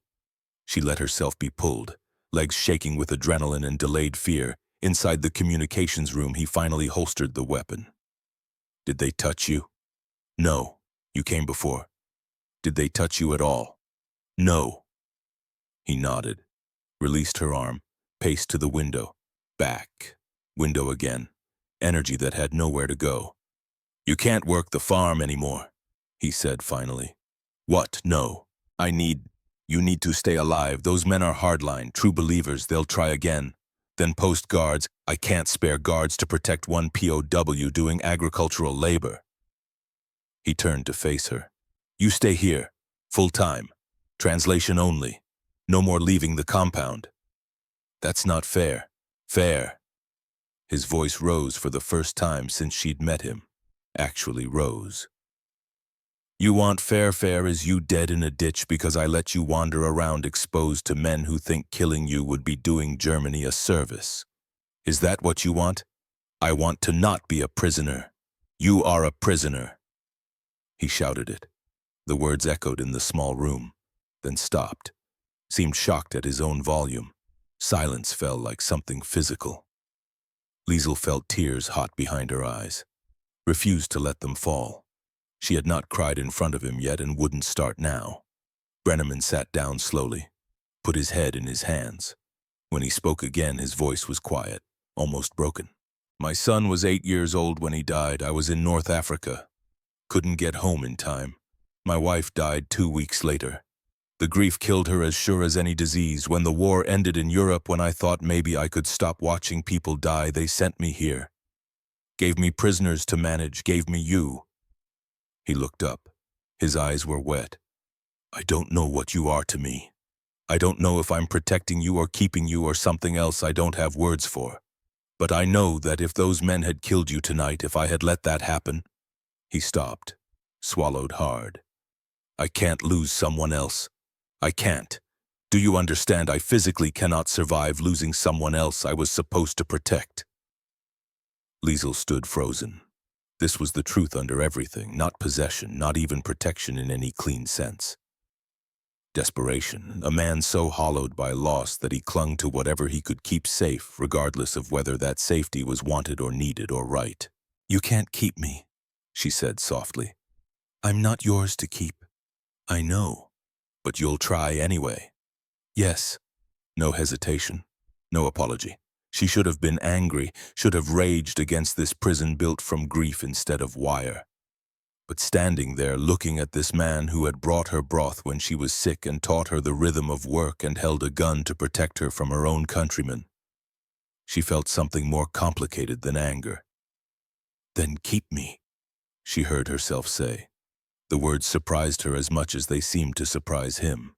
She let herself be pulled, legs shaking with adrenaline and delayed fear. Inside the communications room, he finally holstered the weapon. Did they touch you? No. You came before. Did they touch you at all? No. He nodded, released her arm, paced to the window. Back. Window again. Energy that had nowhere to go. You can't work the farm anymore, he said finally. What? No. You need to stay alive. Those men are hardline, true believers. They'll try again. Then post guards. I can't spare guards to protect one POW doing agricultural labor. He turned to face her. You stay here. Full time. Translation only. No more leaving the compound. That's not fair. Fair. His voice rose for the first time since she'd met him. Actually rose. You want fair is you dead in a ditch because I let you wander around exposed to men who think killing you would be doing Germany a service. Is that what you want? I want to not be a prisoner. You are a prisoner. He shouted it. The words echoed in the small room, then stopped. Seemed shocked at his own volume. Silence fell like something physical. Liesel felt tears hot behind her eyes, refused to let them fall. She had not cried in front of him yet and wouldn't start now. Brenneman sat down slowly, put his head in his hands. When he spoke again, his voice was quiet, almost broken. My son was 8 years old when he died. I was in North Africa. Couldn't get home in time. My wife died 2 weeks later. The grief killed her as sure as any disease. When the war ended in Europe, when I thought maybe I could stop watching people die, they sent me here. Gave me prisoners to manage, gave me you. He looked up. His eyes were wet. I don't know what you are to me. I don't know if I'm protecting you or keeping you or something else I don't have words for. But I know that if those men had killed you tonight, if I had let that happen. He stopped, swallowed hard. I can't lose someone else. I can't. Do you understand? I physically cannot survive losing someone else I was supposed to protect. Liesel stood frozen. This was the truth under everything, not possession, not even protection in any clean sense. Desperation, a man so hollowed by loss that he clung to whatever he could keep safe, regardless of whether that safety was wanted or needed or right. You can't keep me, she said softly. I'm not yours to keep. I know, but you'll try anyway. Yes. No hesitation, no apology. She should have been angry, should have raged against this prison built from grief instead of wire. But standing there looking at this man who had brought her broth when she was sick and taught her the rhythm of work and held a gun to protect her from her own countrymen, she felt something more complicated than anger. Then keep me, she heard herself say. The words surprised her as much as they seemed to surprise him.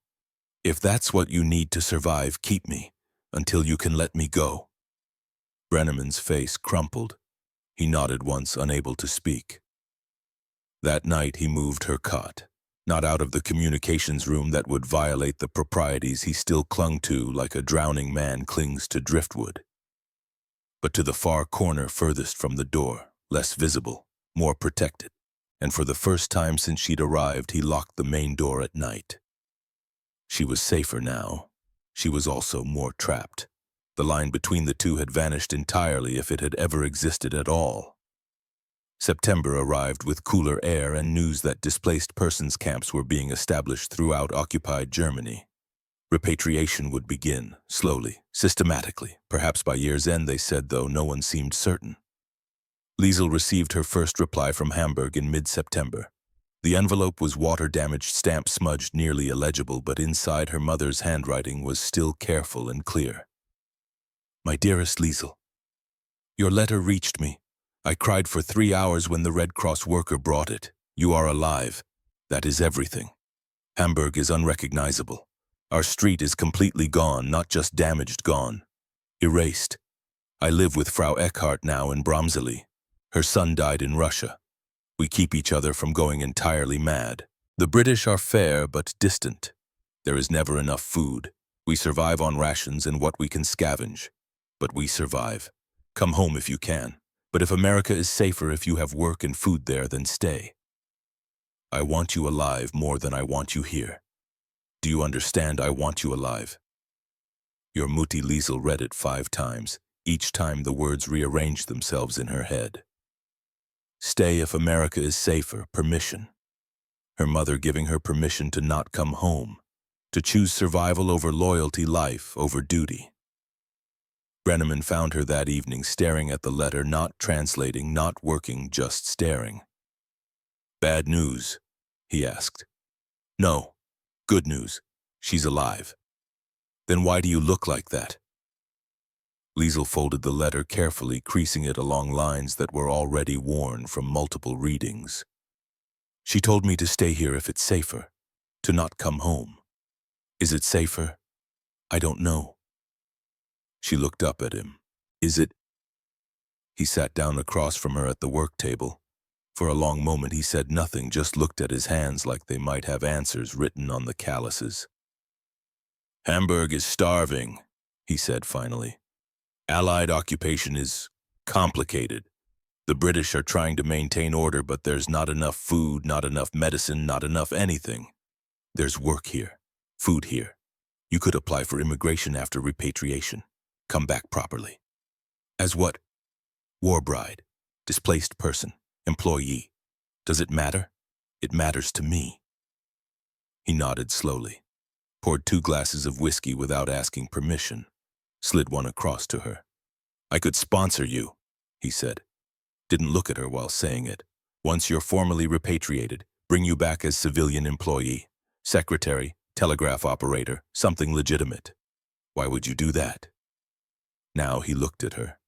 If that's what you need to survive, keep me, until you can let me go. Brenneman's face crumpled. He nodded once, unable to speak. That night he moved her cot, not out of the communications room that would violate the proprieties he still clung to like a drowning man clings to driftwood, but to the far corner furthest from the door, less visible, more protected, and for the first time since she'd arrived, he locked the main door at night. She was safer now. She was also more trapped. The line between the two had vanished entirely, if it had ever existed at all. September arrived with cooler air and news that displaced persons camps were being established throughout occupied Germany. Repatriation would begin, slowly, systematically. Perhaps by year's end, they said, though no one seemed certain. Liesel received her first reply from Hamburg in mid-September. The envelope was water-damaged, stamp smudged, nearly illegible, but inside her mother's handwriting was still careful and clear. My dearest Liesel, your letter reached me. I cried for 3 hours when the Red Cross worker brought it. You are alive. That is everything. Hamburg is unrecognizable. Our street is completely gone, not just damaged, gone. Erased. I live with Frau Eckhart now in Bromseli. Her son died in Russia. We keep each other from going entirely mad. The British are fair but distant. There is never enough food. We survive on rations and what we can scavenge. But we survive. Come home if you can. But if America is safer if you have work and food there, then stay. I want you alive more than I want you here. Do you understand? I want you alive. Your Mutti Liesel read it 5 times. Each time the words rearranged themselves in her head. Stay if America is safer, permission. Her mother giving her permission to not come home, to choose survival over loyalty, life over duty. Brenneman found her that evening staring at the letter, not translating, not working, just staring. Bad news? He asked. No. Good news. She's alive. Then why do you look like that? Liesel folded the letter carefully, creasing it along lines that were already worn from multiple readings. She told me to stay here if it's safer, to not come home. Is it safer? I don't know. She looked up at him. Is it? He sat down across from her at the work table. For a long moment he said nothing, just looked at his hands like they might have answers written on the calluses. Hamburg is starving, he said finally. Allied occupation is complicated. The British are trying to maintain order, but there's not enough food, not enough medicine, not enough anything. There's work here, food here. You could apply for immigration after repatriation. Come back properly. As what? War bride, displaced person, employee. Does it matter? It matters to me. He nodded slowly, poured 2 glasses of whiskey without asking permission, slid one across to her. I could sponsor you, he said. Didn't look at her while saying it. Once you're formally repatriated, bring you back as civilian employee, secretary, telegraph operator, something legitimate. Why would you do that? Now he looked at her.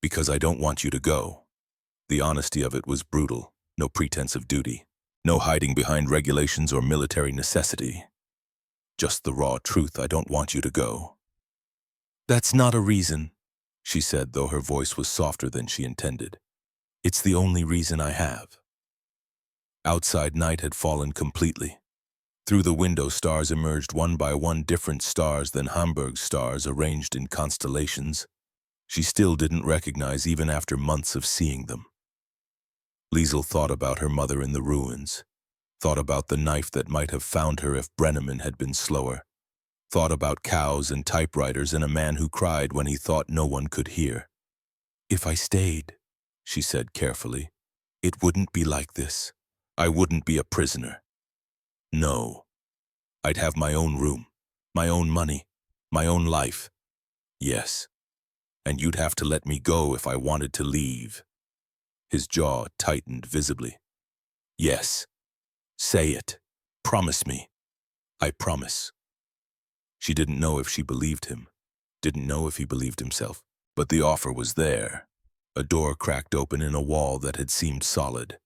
Because I don't want you to go. The honesty of it was brutal, no pretense of duty, no hiding behind regulations or military necessity. Just the raw truth, I don't want you to go. That's not a reason, she said, though her voice was softer than she intended. It's the only reason I have. Outside night had fallen completely. Through the window, stars emerged one by one, different stars than Hamburg's stars arranged in constellations. She still didn't recognize even after months of seeing them. Liesel thought about her mother in the ruins, thought about the knife that might have found her if Brenneman had been slower, thought about cows and typewriters and a man who cried when he thought no one could hear. If I stayed, she said carefully, it wouldn't be like this. I wouldn't be a prisoner. No. I'd have my own room, my own money, my own life. Yes. And you'd have to let me go if I wanted to leave. His jaw tightened visibly. Yes. Say it. Promise me. I promise. She didn't know if she believed him, didn't know if he believed himself, but the offer was there. A door cracked open in a wall that had seemed solid.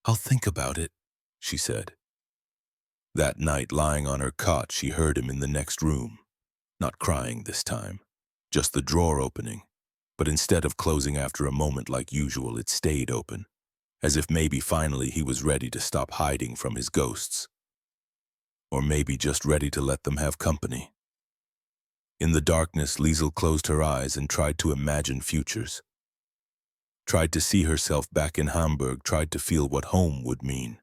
I'll think about it, she said. That night, lying on her cot, she heard him in the next room. Not crying this time, just the drawer opening. But instead of closing after a moment like usual, it stayed open, as if maybe finally he was ready to stop hiding from his ghosts. Or maybe just ready to let them have company. In the darkness, Liesel closed her eyes and tried to imagine futures. Tried to see herself back in Hamburg, tried to feel what home would mean.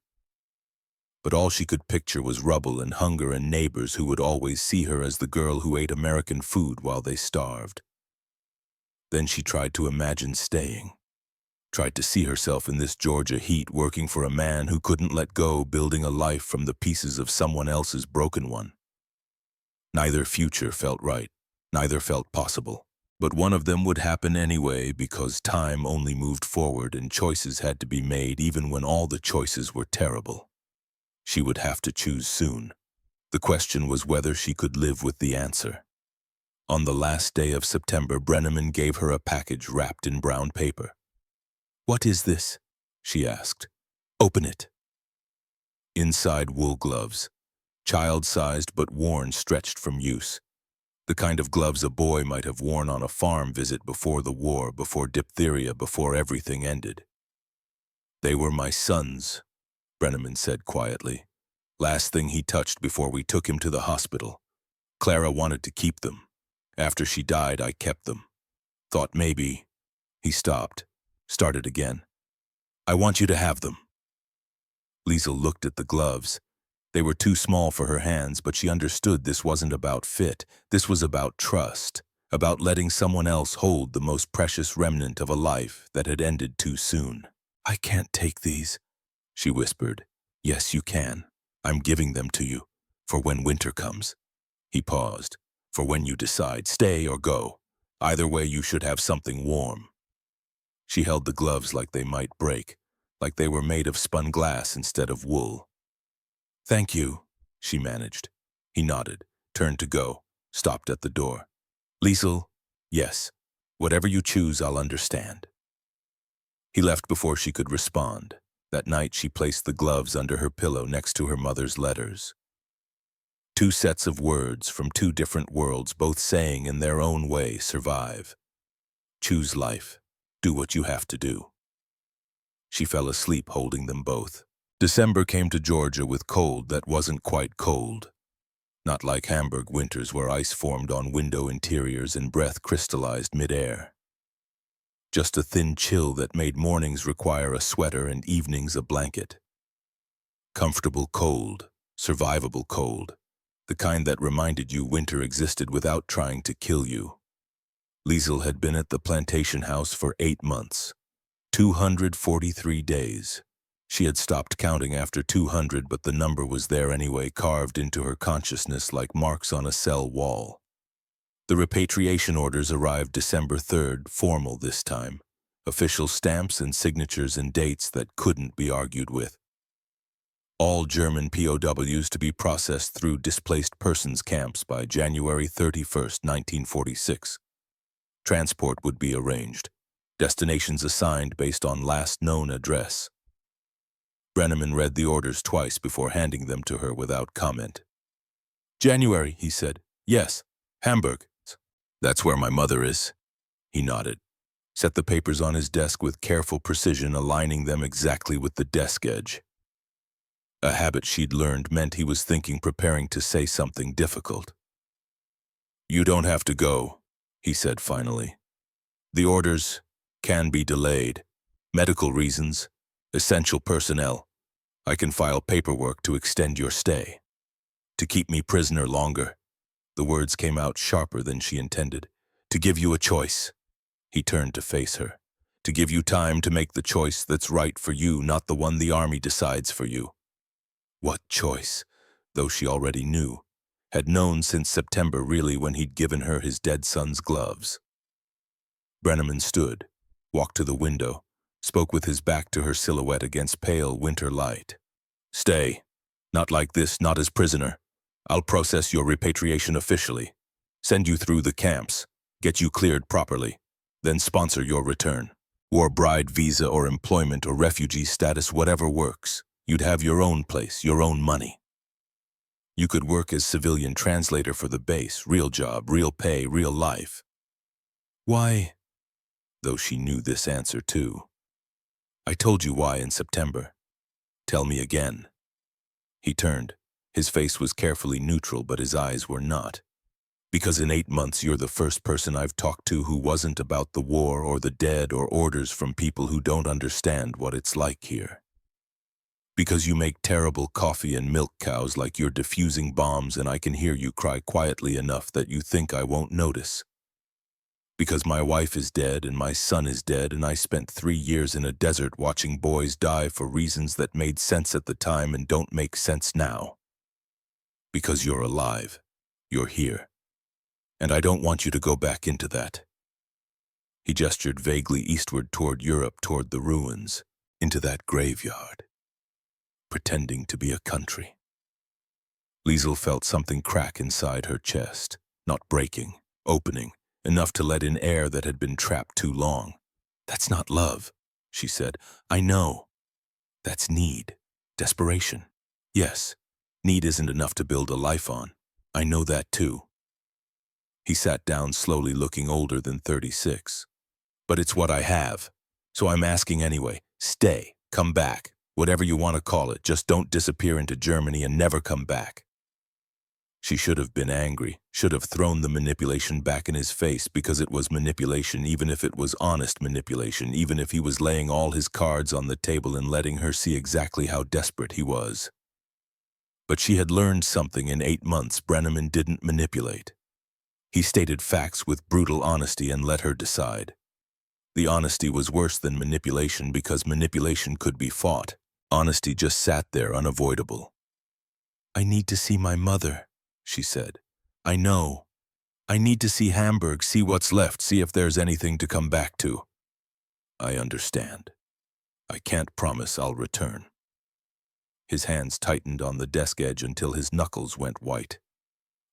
But all she could picture was rubble and hunger and neighbors who would always see her as the girl who ate American food while they starved. Then she tried to imagine staying. Tried to see herself in this Georgia heat, working for a man who couldn't let go, building a life from the pieces of someone else's broken one. Neither future felt right, neither felt possible. But one of them would happen anyway because time only moved forward and choices had to be made even when all the choices were terrible. She would have to choose soon. The question was whether she could live with the answer. On the last day of September, Brenneman gave her a package wrapped in brown paper. What is this? She asked. Open it. Inside, wool gloves, child-sized but worn, stretched from use. The kind of gloves a boy might have worn on a farm visit before the war, before diphtheria, before everything ended. They were my son's, Brenneman said quietly. Last thing he touched before we took him to the hospital. Clara wanted to keep them. After she died, I kept them. Thought maybe... He stopped, started again. I want you to have them. Liesel looked at the gloves. They were too small for her hands, but she understood this wasn't about fit. This was about trust, about letting someone else hold the most precious remnant of a life that had ended too soon. I can't take these, she whispered. Yes, you can. I'm giving them to you, for when winter comes. He paused. For when you decide, stay or go. Either way, you should have something warm. She held the gloves like they might break, like they were made of spun glass instead of wool. Thank you, she managed. He nodded, turned to go, stopped at the door. Liesel, yes. Whatever you choose, I'll understand. He left before she could respond. That night, she placed the gloves under her pillow next to her mother's letters. 2 sets of words from 2 different worlds, both saying in their own way, survive. Choose life. Do what you have to do. She fell asleep holding them both. December came to Georgia with cold that wasn't quite cold. Not like Hamburg winters where ice formed on window interiors and breath crystallized midair. Just a thin chill that made mornings require a sweater and evenings a blanket. Comfortable cold, survivable cold, the kind that reminded you winter existed without trying to kill you. Liesel had been at the plantation house for 8 months, 243 days. She had stopped counting after 200, but the number was there anyway, carved into her consciousness like marks on a cell wall. The repatriation orders arrived December 3rd, formal this time. Official stamps and signatures and dates that couldn't be argued with. All German POWs to be processed through displaced persons camps by January 31st, 1946. Transport would be arranged. Destinations assigned based on last known address. Brenneman read the orders twice before handing them to her without comment. January, he said. Yes, Hamburg. That's where my mother is. He nodded. Set the papers on his desk with careful precision, aligning them exactly with the desk edge. A habit she'd learned meant he was thinking, preparing to say something difficult. You don't have to go, he said finally. The orders can be delayed. Medical reasons, essential personnel. I can file paperwork to extend your stay. To keep me prisoner longer. The words came out sharper than she intended. To give you a choice. He turned to face her. To give you time to make the choice that's right for you, not the one the army decides for you. What choice? Though she already knew. Had known since September, really, when he'd given her his dead son's gloves. Brenneman stood, walked to the window, spoke with his back to her silhouette against pale winter light. Stay. Not like this, not as prisoner. I'll process your repatriation officially. Send you through the camps. Get you cleared properly. Then sponsor your return. War bride visa or employment or refugee status, whatever works. You'd have your own place, your own money. You could work as civilian translator for the base, real job, real pay, real life. Why? Though she knew this answer too. I told you why in September. Tell me again. He turned. His face was carefully neutral, but his eyes were not. Because in 8 months you're the first person I've talked to who wasn't about the war or the dead or orders from people who don't understand what it's like here. Because you make terrible coffee and milk cows like you're defusing bombs, and I can hear you cry quietly enough that you think I won't notice. Because my wife is dead and my son is dead, and I spent 3 years in a desert watching boys die for reasons that made sense at the time and don't make sense now. Because you're alive. You're here. And I don't want you to go back into that. He gestured vaguely eastward toward Europe, toward the ruins, into that graveyard. Pretending to be a country. Liesel felt something crack inside her chest, not breaking, opening, enough to let in air that had been trapped too long. That's not love, she said. I know. That's need, desperation. Yes, need isn't enough to build a life on. I know that too. He sat down slowly, looking older than 36. But it's what I have. So I'm asking anyway. Stay, come back. Whatever you want to call it, just don't disappear into Germany and never come back. She should have been angry, should have thrown the manipulation back in his face, because it was manipulation, even if it was honest manipulation, even if he was laying all his cards on the table and letting her see exactly how desperate he was. But she had learned something in 8 months. Brenneman didn't manipulate. He stated facts with brutal honesty and let her decide. The honesty was worse than manipulation because manipulation could be fought. Honesty just sat there, unavoidable. I need to see my mother, she said. I know. I need to see Hamburg, see what's left, see if there's anything to come back to. I understand. I can't promise I'll return. His hands tightened on the desk edge until his knuckles went white.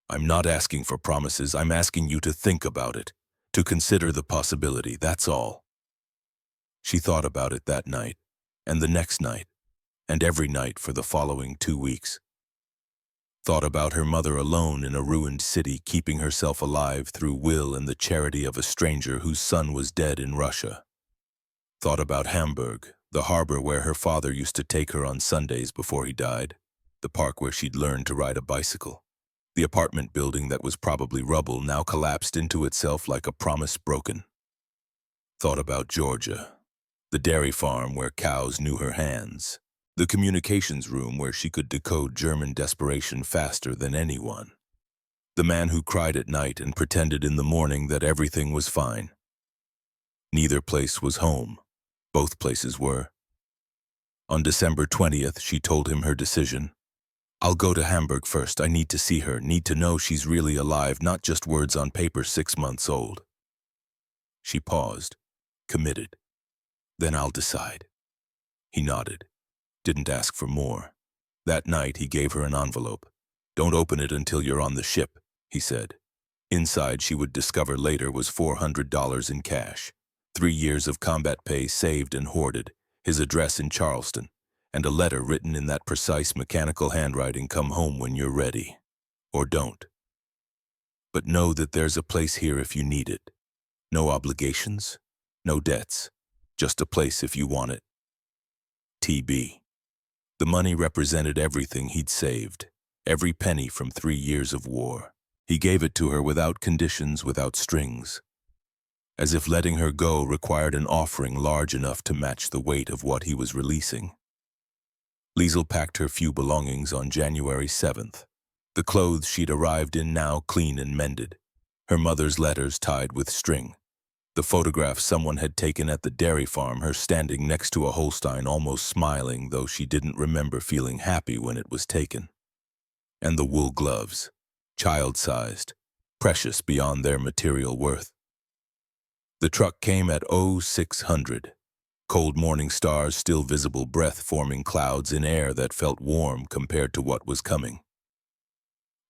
I'm not asking for promises, I'm asking you to think about it, to consider the possibility, that's all. She thought about it that night, and the next night, and every night for the following 2 weeks. Thought about her mother alone in a ruined city, keeping herself alive through will and the charity of a stranger whose son was dead in Russia. Thought about Hamburg, the harbor where her father used to take her on Sundays before he died, the park where she'd learned to ride a bicycle. The apartment building that was probably rubble now collapsed into itself like a promise broken. Thought about Georgia, the dairy farm where cows knew her hands, the communications room where she could decode German desperation faster than anyone. The man who cried at night and pretended in the morning that everything was fine. Neither place was home. Both places were. On December 20th, she told him her decision. I'll go to Hamburg first. I need to see her, need to know she's really alive, not just words on paper 6 months old. She paused, committed. Then I'll decide. He nodded, didn't ask for more. That night, he gave her an envelope. Don't open it until you're on the ship, he said. Inside, she would discover later, was $400 in cash, 3 years of combat pay saved and hoarded, his address in Charleston, and a letter written in that precise mechanical handwriting, come home when you're ready. Or don't. But know that there's a place here if you need it. No obligations, no debts, just a place if you want it. TB. The money represented everything he'd saved, every penny from 3 years of war. He gave it to her without conditions, without strings, as if letting her go required an offering large enough to match the weight of what he was releasing. Liesel packed her few belongings on January 7th, the clothes she'd arrived in now clean and mended, her mother's letters tied with string, the photograph someone had taken at the dairy farm, her standing next to a Holstein almost smiling, though she didn't remember feeling happy when it was taken, and the wool gloves, child-sized, precious beyond their material worth. The truck came at 0600. Cold morning stars still visible, breath-forming clouds in air that felt warm compared to what was coming.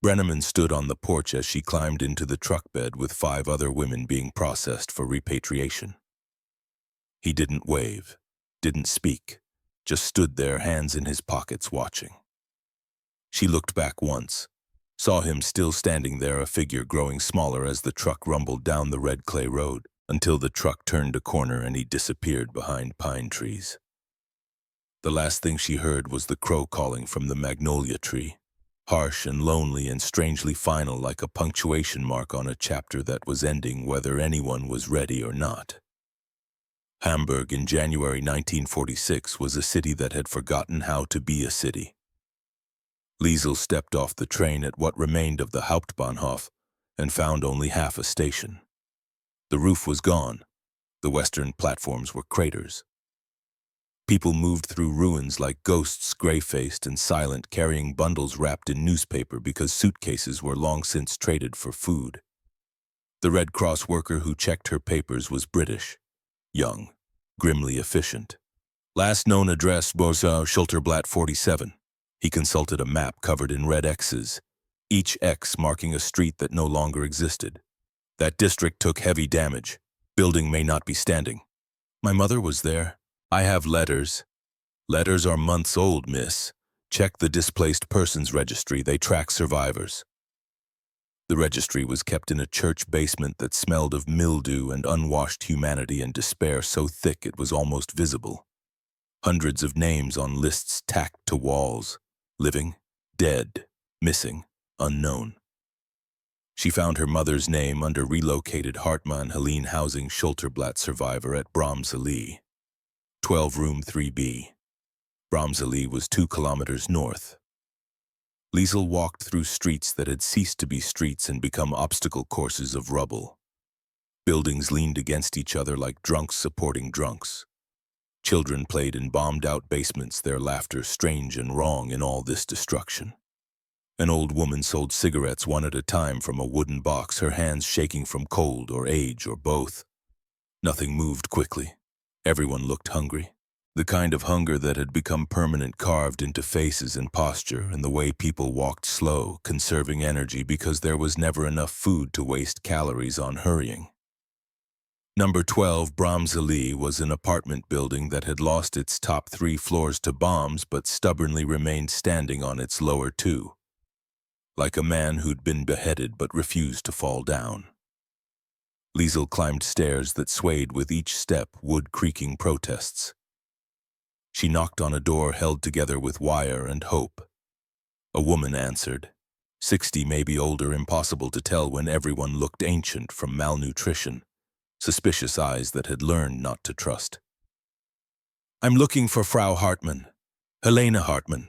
Brenneman stood on the porch as she climbed into the truck bed with 5 other women being processed for repatriation. He didn't wave, didn't speak, just stood there, hands in his pockets, watching. She looked back once, saw him still standing there, a figure growing smaller as the truck rumbled down the red clay road, until the truck turned a corner and he disappeared behind pine trees. The last thing she heard was the crow calling from the magnolia tree, harsh and lonely and strangely final, like a punctuation mark on a chapter that was ending whether anyone was ready or not. Hamburg in January 1946 was a city that had forgotten how to be a city. Liesel stepped off the train at what remained of the Hauptbahnhof and found only half a station. The roof was gone. The western platforms were craters. People moved through ruins like ghosts, gray-faced and silent, carrying bundles wrapped in newspaper because suitcases were long since traded for food. The Red Cross worker who checked her papers was British, young, grimly efficient. Last known address, Bosau Schulterblatt 47. He consulted a map covered in red X's, each X marking a street that no longer existed. That district took heavy damage. Building may not be standing. My mother was there. I have letters. Letters are months old, miss. Check the displaced persons registry. They track survivors. The registry was kept in a church basement that smelled of mildew and unwashed humanity and despair so thick it was almost visible. Hundreds of names on lists tacked to walls. Living, dead, missing, unknown. She found her mother's name under relocated Hartmann Helene housing Schulterblatt survivor at Bromsallee, 12 room 3B. Bromsallee was 2 kilometers north. Liesel walked through streets that had ceased to be streets and become obstacle courses of rubble. Buildings leaned against each other like drunks supporting drunks. Children played in bombed-out basements, their laughter strange and wrong in all this destruction. An old woman sold cigarettes one at a time from a wooden box, her hands shaking from cold or age or both. Nothing moved quickly. Everyone looked hungry. The kind of hunger that had become permanent, carved into faces and posture, and the way people walked slow, conserving energy because there was never enough food to waste calories on hurrying. Number 12 Bromsallee was an apartment building that had lost its top 3 floors to bombs but stubbornly remained standing on its lower 2. Like a man who'd been beheaded but refused to fall down. Liesel climbed stairs that swayed with each step, wood creaking protests. She knocked on a door held together with wire and hope. A woman answered. 60, maybe older, impossible to tell when everyone looked ancient from malnutrition, suspicious eyes that had learned not to trust. I'm looking for Frau Hartmann, Helena Hartmann.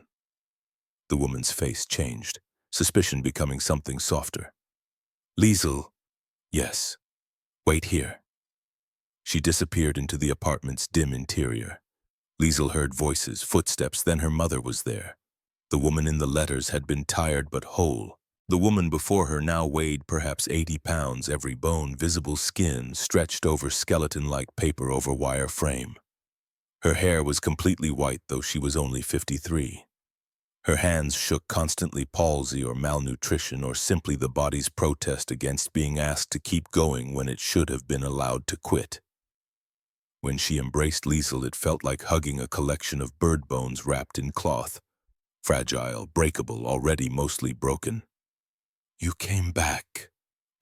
The woman's face changed, suspicion becoming something softer. Liesel, yes. Wait here. She disappeared into the apartment's dim interior. Liesel heard voices, footsteps, then her mother was there. The woman in the letters had been tired but whole. The woman before her now weighed perhaps 80 pounds, every bone visible, skin stretched over skeleton-like paper over wire frame. Her hair was completely white, though she was only 53. Her hands shook constantly, palsy or malnutrition or simply the body's protest against being asked to keep going when it should have been allowed to quit. When she embraced Liesel, it felt like hugging a collection of bird bones wrapped in cloth. Fragile, breakable, already mostly broken. "You came back,"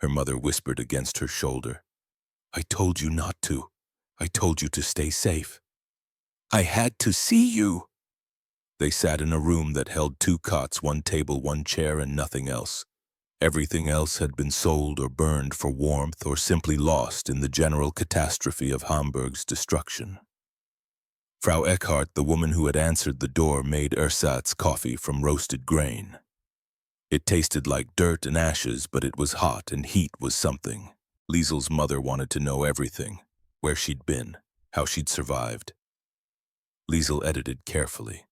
her mother whispered against her shoulder. "I told you not to. I told you to stay safe." "I had to see you." They sat in a room that held 2 cots, 1 table, 1 chair, and nothing else. Everything else had been sold or burned for warmth or simply lost in the general catastrophe of Hamburg's destruction. Frau Eckhart, the woman who had answered the door, made ersatz coffee from roasted grain. It tasted like dirt and ashes, but it was hot, and heat was something. Liesel's mother wanted to know everything: where she'd been, how she'd survived. Liesel edited carefully,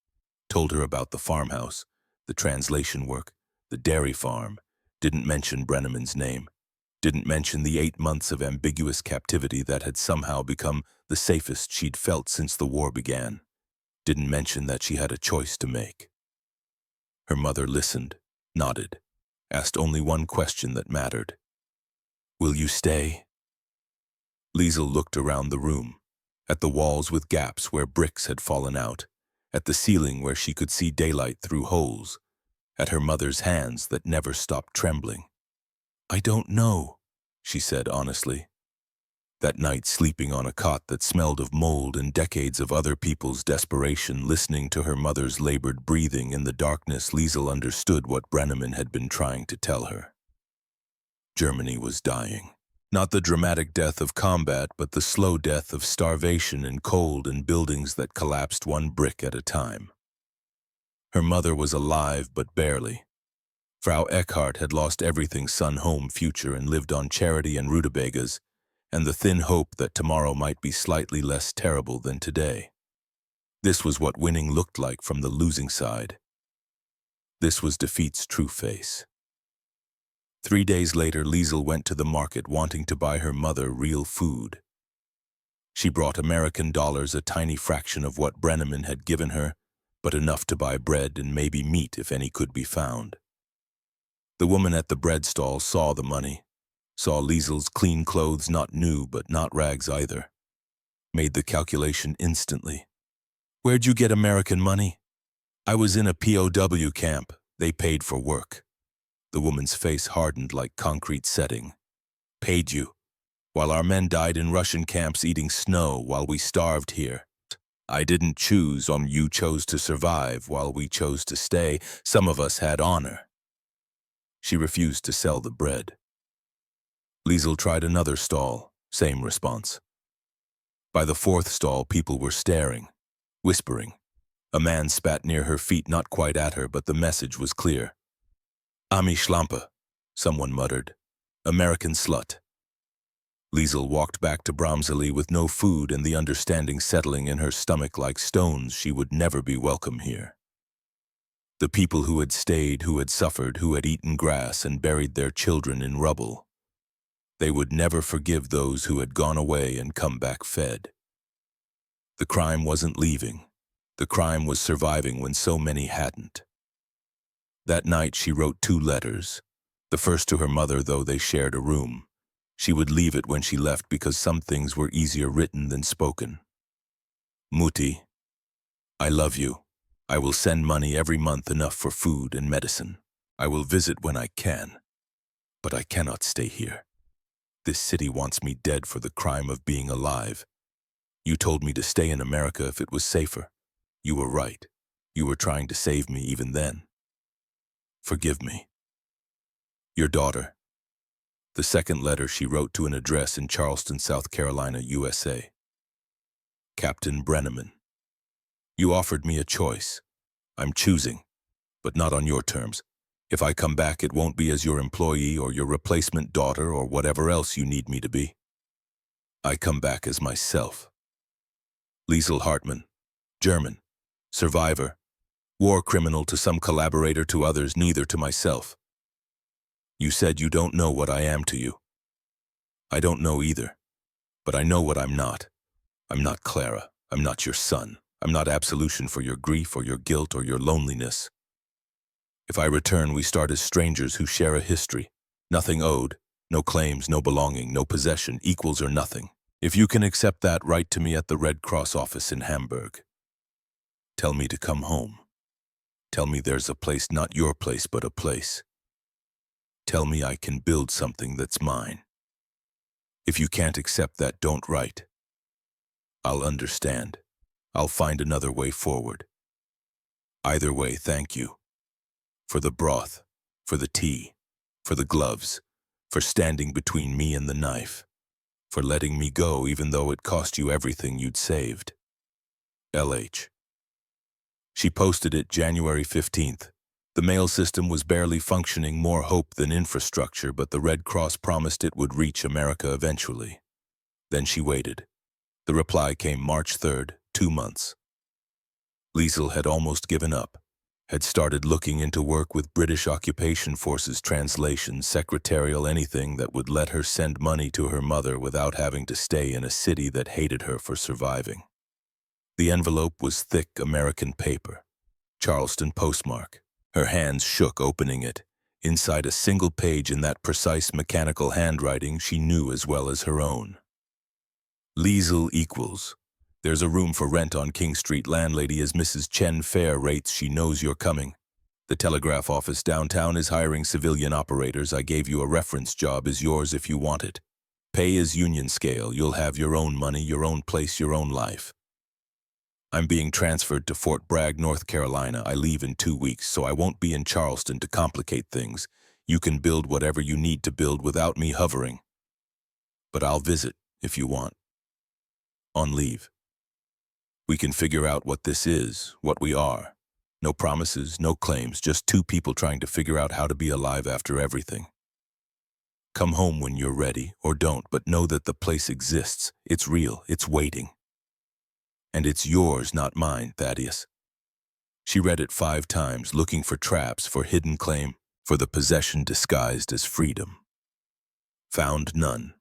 told her about the farmhouse, the translation work, the dairy farm, didn't mention Brenneman's name, didn't mention the 8 months of ambiguous captivity that had somehow become the safest she'd felt since the war began, didn't mention that she had a choice to make. Her mother listened, nodded, asked only one question that mattered. "Will you stay?" Liesel looked around the room, at the walls with gaps where bricks had fallen out, at the ceiling where she could see daylight through holes, at her mother's hands that never stopped trembling. "I don't know," she said honestly. That night, sleeping on a cot that smelled of mold and decades of other people's desperation, listening to her mother's labored breathing in the darkness, Liesel understood what Brenneman had been trying to tell her. Germany was dying. Not the dramatic death of combat, but the slow death of starvation and cold and buildings that collapsed 1 brick at a time. Her mother was alive, but barely. Frau Eckhart had lost everything: son, home, future, and lived on charity and rutabagas, and the thin hope that tomorrow might be slightly less terrible than today. This was what winning looked like from the losing side. This was defeat's true face. 3 days later, Liesel went to the market wanting to buy her mother real food. She brought American dollars, a tiny fraction of what Brenneman had given her, but enough to buy bread and maybe meat if any could be found. The woman at the bread stall saw the money, saw Liesel's clean clothes, not new but not rags either. Made the calculation instantly. "Where'd you get American money?" "I was in a POW camp. They paid for work." The woman's face hardened like concrete setting. "Paid you? While our men died in Russian camps eating snow while we starved here. I didn't choose, you chose to survive while we chose to stay. Some of us had honor." She refused to sell the bread. Liesel tried another stall, same response. By the 4th stall, people were staring, whispering. A man spat near her feet, not quite at her, but the message was clear. "Ami Schlampe," someone muttered. "American slut." Liesel walked back to Bramseli with no food and the understanding settling in her stomach like stones: she would never be welcome here. The people who had stayed, who had suffered, who had eaten grass and buried their children in rubble. They would never forgive those who had gone away and come back fed. The crime wasn't leaving. The crime was surviving when so many hadn't. That night she wrote 2 letters. The first to her mother, though they shared a room. She would leave it when she left because some things were easier written than spoken. "Mutti, I love you. I will send money every month, enough for food and medicine. I will visit when I can. But I cannot stay here. This city wants me dead for the crime of being alive. You told me to stay in America if it was safer. You were right. You were trying to save me even then. Forgive me. Your daughter." The second letter she wrote to an address in Charleston, South Carolina, USA. "Captain Brenneman, you offered me a choice. I'm choosing, but not on your terms. If I come back, it won't be as your employee or your replacement daughter or whatever else you need me to be. I come back as myself. Liesl Hartmann, German, survivor, war criminal to some collaborator to others, neither to myself. You said you don't know what I am to you. I don't know either, but I know what I'm not. I'm not Clara. I'm not your son. I'm not absolution for your grief or your guilt or your loneliness. If I return, we start as strangers who share a history. Nothing owed, no claims, no belonging, no possession, equals or nothing. If you can accept that, write to me at the Red Cross office in Hamburg. Tell me to come home. Tell me there's a place, not your place, but a place. Tell me I can build something that's mine. If you can't accept that, don't write. I'll understand. I'll find another way forward. Either way, thank you. For the broth, for the tea, for the gloves, for standing between me and the knife, for letting me go even though it cost you everything you'd saved. LH. She posted it January 15th. The mail system was barely functioning, more hope than infrastructure, but the Red Cross promised it would reach America eventually. Then she waited. The reply came March 3rd, 2 months. Liesl had almost given up, had started looking into work with British occupation forces, translation, secretarial, anything that would let her send money to her mother without having to stay in a city that hated her for surviving. The envelope was thick American paper, Charleston postmark. Her hands shook opening it. Inside a single page in that precise mechanical handwriting she knew as well as her own. Liesl equals. There's a room for rent on King Street. Landlady is Mrs. Chen. Fair rates. She knows you're coming. The telegraph office downtown is hiring civilian operators. I gave you a reference. Job is yours if you want it. Pay is union scale. You'll have your own money, your own place, your own life. I'm being transferred to Fort Bragg, North Carolina. I leave in 2 weeks, so I won't be in Charleston to complicate things. You can build whatever you need to build without me hovering. But I'll visit if you want. On leave. We can figure out what this is, what we are. No promises, no claims, just two people trying to figure out how to be alive after everything. Come home when you're ready, or don't, but know that the place exists. It's real, it's waiting. And it's yours, not mine, Thaddeus. She read it 5 times, looking for traps, for hidden claim, for the possession disguised as freedom. Found none.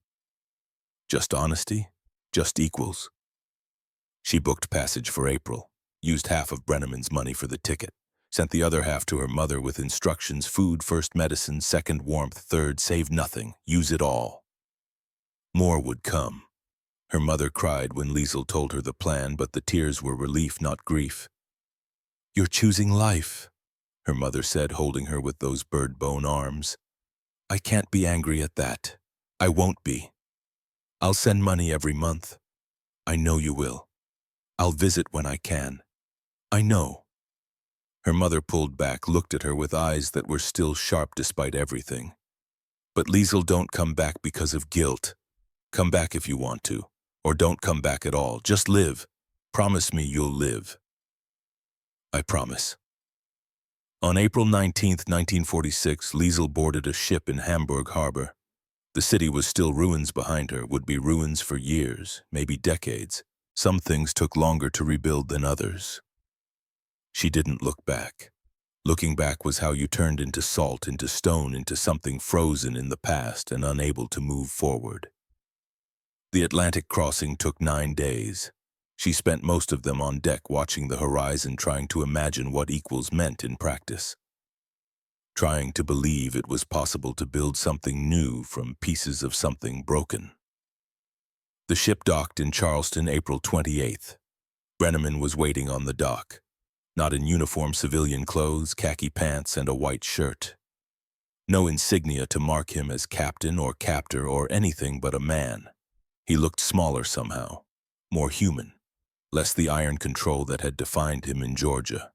Just honesty, just equals. She booked passage for April, used half of Brenneman's money for the ticket, sent the other half to her mother with instructions: food, first medicine, second warmth, third save nothing, use it all. More would come. Her mother cried when Liesl told her the plan, but the tears were relief, not grief. You're choosing life, her mother said, holding her with those bird-bone arms. I can't be angry at that. I won't be. I'll send money every month. I know you will. I'll visit when I can. I know. Her mother pulled back, looked at her with eyes that were still sharp despite everything. But Liesl, don't come back because of guilt. Come back if you want to. Or don't come back at all. Just live. Promise me you'll live. I promise. On April 19, 1946, Liesl boarded a ship in Hamburg harbor. The city was still ruins behind her, would be ruins for years, maybe decades. Some things took longer to rebuild than others. She didn't look back. Looking back was how you turned into salt, into stone, into something frozen in the past and unable to move forward. The Atlantic crossing took 9 days. She spent most of them on deck watching the horizon, trying to imagine what equals meant in practice. Trying to believe it was possible to build something new from pieces of something broken. The ship docked in Charleston April 28th. Brenneman was waiting on the dock. Not in uniform civilian clothes, khaki pants, and a white shirt. No insignia to mark him as captain or captor or anything but a man. He looked smaller somehow, more human, less the iron control that had defined him in Georgia.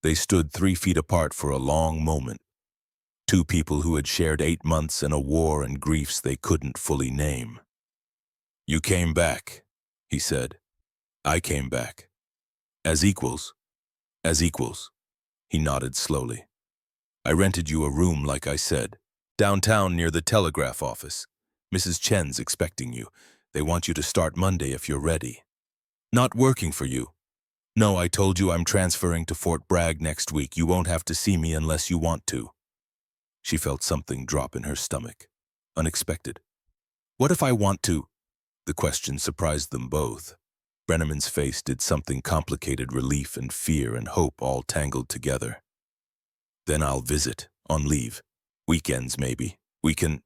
They stood 3 feet apart for a long moment. 2 people who had shared 8 months in a war and griefs they couldn't fully name. You came back, he said. I came back. As equals. As equals. He nodded slowly. I rented you a room like I said. Downtown near the telegraph office. Mrs. Chen's expecting you. They want you to start Monday if you're ready. Not working for you. No, I told you I'm transferring to Fort Bragg next week. You won't have to see me unless you want to. She felt something drop in her stomach. Unexpected. What if I want to? The question surprised them both. Brenneman's face did something complicated, relief and fear and hope all tangled together. Then I'll visit, on leave. Weekends, maybe. We can...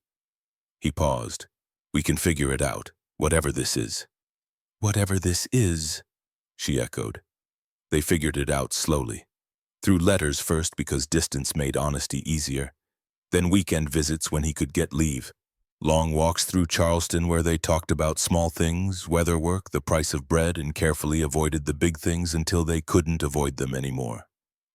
He paused. We can figure it out, whatever this is. Whatever this is, she echoed. They figured it out slowly. Through letters first because distance made honesty easier. Then weekend visits when he could get leave. Long walks through Charleston where they talked about small things, weather work, the price of bread, and carefully avoided the big things until they couldn't avoid them anymore.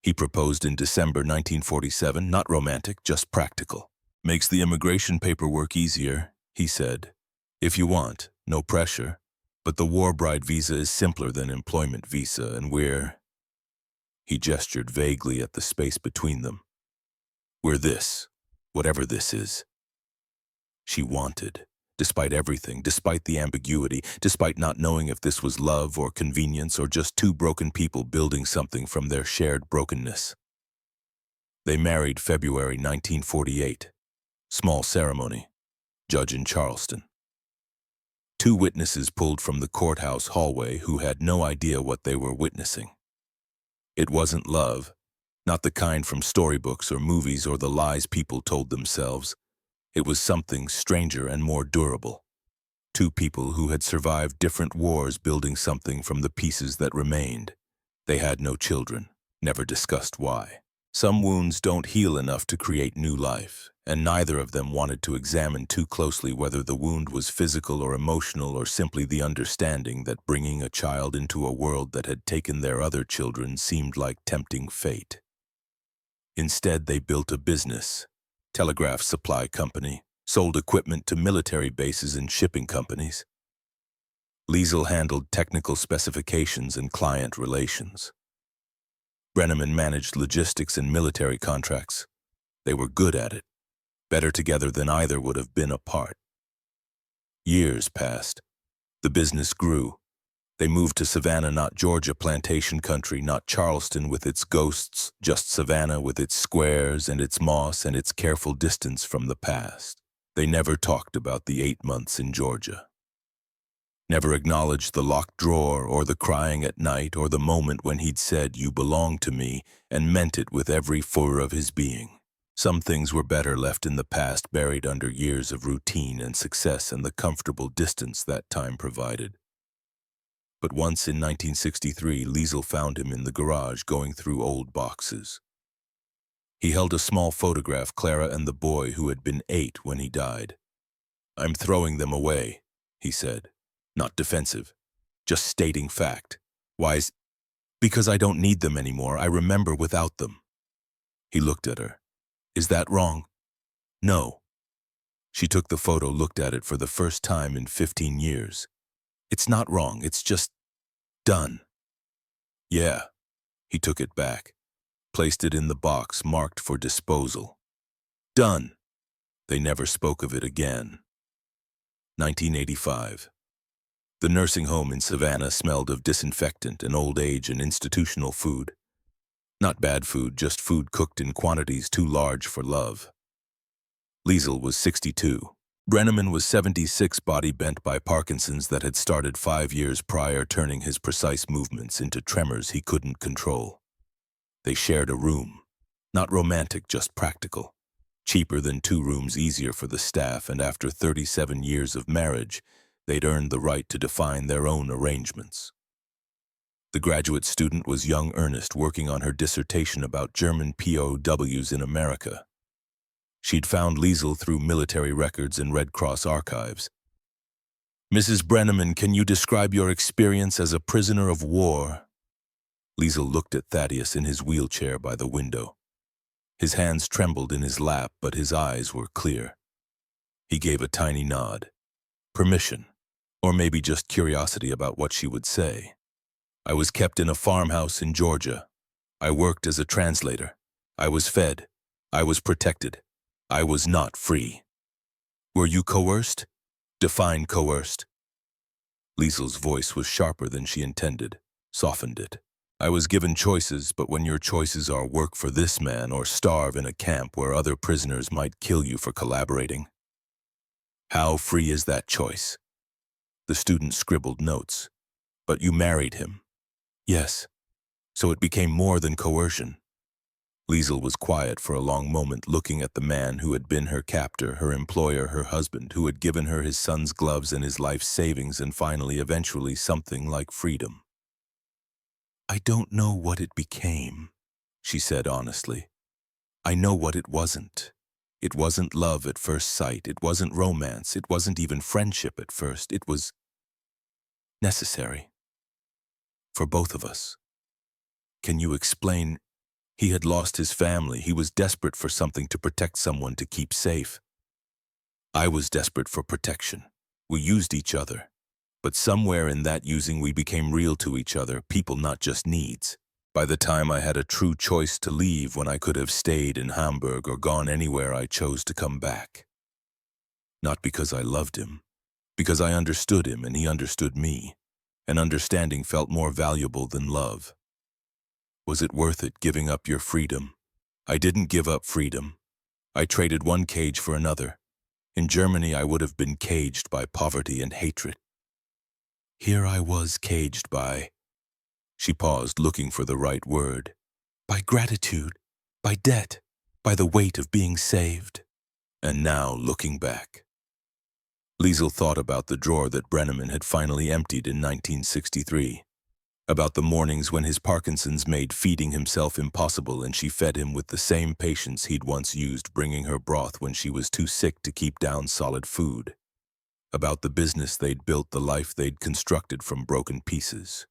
He proposed in December 1947, not romantic, just practical. Makes the immigration paperwork easier, he said. If you want, no pressure. But the war bride visa is simpler than employment visa, and we're... He gestured vaguely at the space between them. We're this, whatever this is. She wanted, despite everything, despite the ambiguity, despite not knowing if this was love or convenience or just two broken people building something from their shared brokenness. They married February 1948. Small ceremony. Judge in Charleston. Two witnesses pulled from the courthouse hallway who had no idea what they were witnessing. It wasn't love, not the kind from storybooks or movies or the lies people told themselves. It was something stranger and more durable. Two people who had survived different wars building something from the pieces that remained. They had no children, never discussed why. Some wounds don't heal enough to create new life, and neither of them wanted to examine too closely whether the wound was physical or emotional or simply the understanding that bringing a child into a world that had taken their other children seemed like tempting fate. Instead, they built a business, telegraph supply company, sold equipment to military bases and shipping companies. Liesel handled technical specifications and client relations. Brenneman managed logistics and military contracts. They were good at it, better together than either would have been apart. Years passed. The business grew. They moved to Savannah, not Georgia plantation country, not Charleston with its ghosts, just Savannah with its squares and its moss and its careful distance from the past. They never talked about the 8 months in Georgia. Never acknowledged the locked drawer or the crying at night or the moment when he'd said, "You belong to me," and meant it with every fibre of his being. Some things were better left in the past, buried under years of routine and success and the comfortable distance that time provided. But once in 1963, Liesel found him in the garage going through old boxes. He held a small photograph, Clara and the boy who had been 8 when he died. "I'm throwing them away," he said. Not defensive, just stating fact. Why? Because I don't need them anymore. I remember without them. He looked at her. Is that wrong? No. She took the photo, looked at it for the first time in 15 years. It's not wrong, it's just done. Yeah. He took it back, placed it in the box marked for disposal. Done. They never spoke of it again. 1985. The nursing home in Savannah smelled of disinfectant and old age and institutional food. Not bad food, just food cooked in quantities too large for love. Liesel was 62. Brenneman was 76, body bent by Parkinson's that had started 5 years prior, turning his precise movements into tremors he couldn't control. They shared a room. Not romantic, just practical. Cheaper than 2 rooms, easier for the staff, and after 37 years of marriage, they'd earned the right to define their own arrangements. The graduate student was young Ernest, working on her dissertation about German POWs in America. She'd found Liesel through military records and Red Cross archives. "Mrs. Brenneman, can you describe your experience as a prisoner of war?" Liesel looked at Thaddeus in his wheelchair by the window. His hands trembled in his lap, but his eyes were clear. He gave a tiny nod. Permission, or maybe just curiosity about what she would say. "I was kept in a farmhouse in Georgia. I worked as a translator. I was fed. I was protected. I was not free. Were you coerced? Define coerced. Liesel's voice was sharper than she intended, softened it. I was given choices, but when your choices are work for this man or starve in a camp where other prisoners might kill you for collaborating. How free is that choice? The student scribbled notes. But you married him. Yes. So it became more than coercion. Liesel was quiet for a long moment, looking at the man who had been her captor, her employer, her husband, who had given her his son's gloves and his life's savings and finally, eventually, something like freedom. I don't know what it became, she said honestly. I know what it wasn't. It wasn't love at first sight. It wasn't romance. It wasn't even friendship at first. It was necessary. For both of us. Can you explain? He had lost his family. He was desperate for something to protect someone to keep safe. I was desperate for protection. We used each other. But somewhere in that using we became real to each other, people, not just needs. By the time I had a true choice to leave, when I could have stayed in Hamburg or gone anywhere, I chose to come back. Not because I loved him, because I understood him and he understood me, and understanding felt more valuable than love. Was it worth it, giving up your freedom? I didn't give up freedom. I traded one cage for another. In Germany, I would have been caged by poverty and hatred. Here I was caged by... She paused, looking for the right word. By gratitude, by debt, by the weight of being saved. And now, looking back. Liesel thought about the drawer that Brenneman had finally emptied in 1963. About the mornings when his Parkinson's made feeding himself impossible and she fed him with the same patience he'd once used, bringing her broth when she was too sick to keep down solid food. About the business they'd built, the life they'd constructed from broken pieces.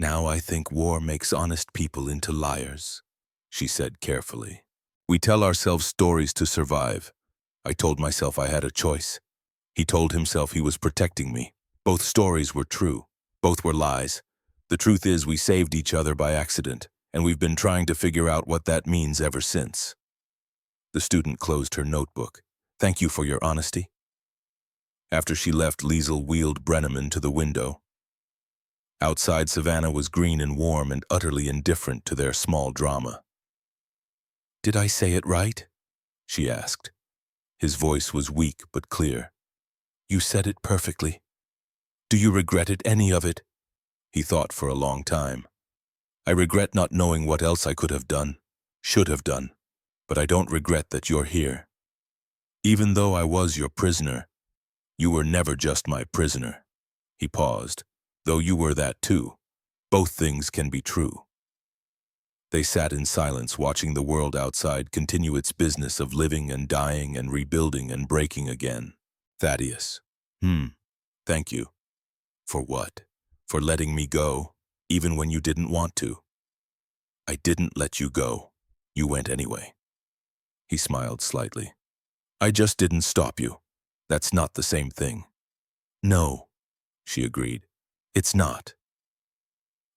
Now I think war makes honest people into liars, she said carefully. We tell ourselves stories to survive. I told myself I had a choice. He told himself he was protecting me. Both stories were true. Both were lies. The truth is we saved each other by accident, and we've been trying to figure out what that means ever since. The student closed her notebook. Thank you for your honesty. After she left, Liesel wheeled Brenneman to the window. Outside, Savannah was green and warm and utterly indifferent to their small drama. Did I say it right? She asked. His voice was weak but clear. You said it perfectly. Do you regret it, any of it? He thought for a long time. I regret not knowing what else I could have done, should have done, but I don't regret that you're here. Even though I was your prisoner, you were never just my prisoner. He paused. Though you were that too. Both things can be true. They sat in silence, watching the world outside continue its business of living and dying and rebuilding and breaking again. Thaddeus. Thank you. For what? For letting me go, even when you didn't want to. I didn't let you go. You went anyway. He smiled slightly. I just didn't stop you. That's not the same thing. No, she agreed. It's not.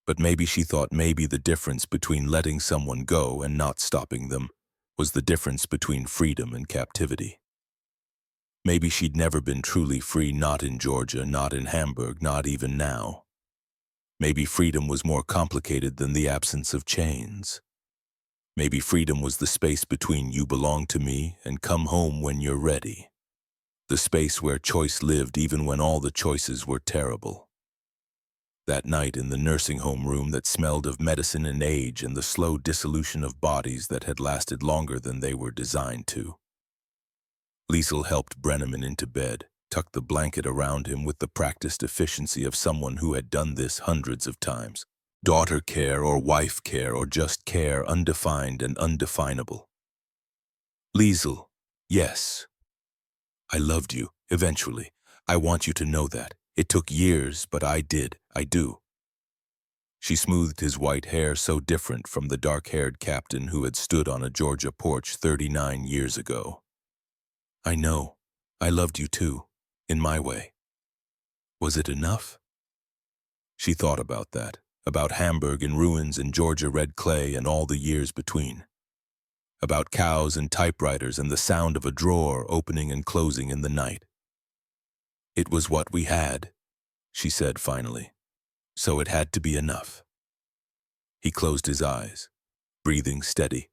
But maybe she thought maybe the difference between letting someone go and not stopping them was the difference between freedom and captivity. Maybe she'd never been truly free, not in Georgia, not in Hamburg, not even now. Maybe freedom was more complicated than the absence of chains. Maybe freedom was the space between you belong to me and come home when you're ready. The space where choice lived even when all the choices were terrible. That night in the nursing home room that smelled of medicine and age and the slow dissolution of bodies that had lasted longer than they were designed to. Liesel helped Brenneman into bed, tucked the blanket around him with the practiced efficiency of someone who had done this hundreds of times. Daughter care or wife care or just care, undefined and undefinable. Liesel, yes. I loved you, eventually. I want you to know that. It took years, but I did. I do. She smoothed his white hair, so different from the dark-haired captain who had stood on a Georgia porch 39 years ago. I know. I loved you too, in my way. Was it enough? She thought about that, about Hamburg in ruins and Georgia red clay and all the years between. about cows and typewriters and the sound of a drawer opening and closing in the night. "It was what we had," she said finally, "so it had to be enough." He closed his eyes, breathing steady,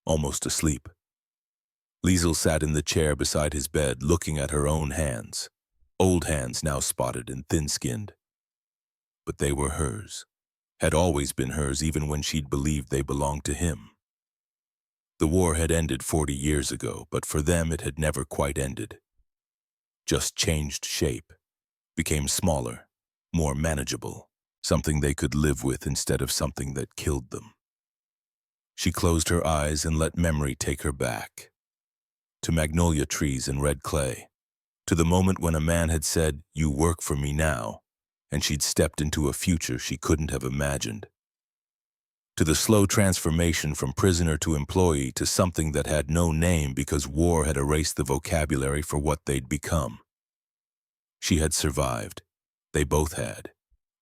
almost asleep. Liesel sat in the chair beside his bed, looking at her own hands, old hands now spotted and thin-skinned. But they were hers, had always been hers even when she'd believed they belonged to him. The war had ended 40 years ago, but for them it had never quite ended. Just changed shape, became smaller, more manageable, something they could live with instead of something that killed them. She closed her eyes and let memory take her back, to magnolia trees and red clay, to the moment when a man had said, "You work for me now," and she'd stepped into a future she couldn't have imagined. To the slow transformation from prisoner to employee to something that had no name because war had erased the vocabulary for what they'd become. She had survived. They both had.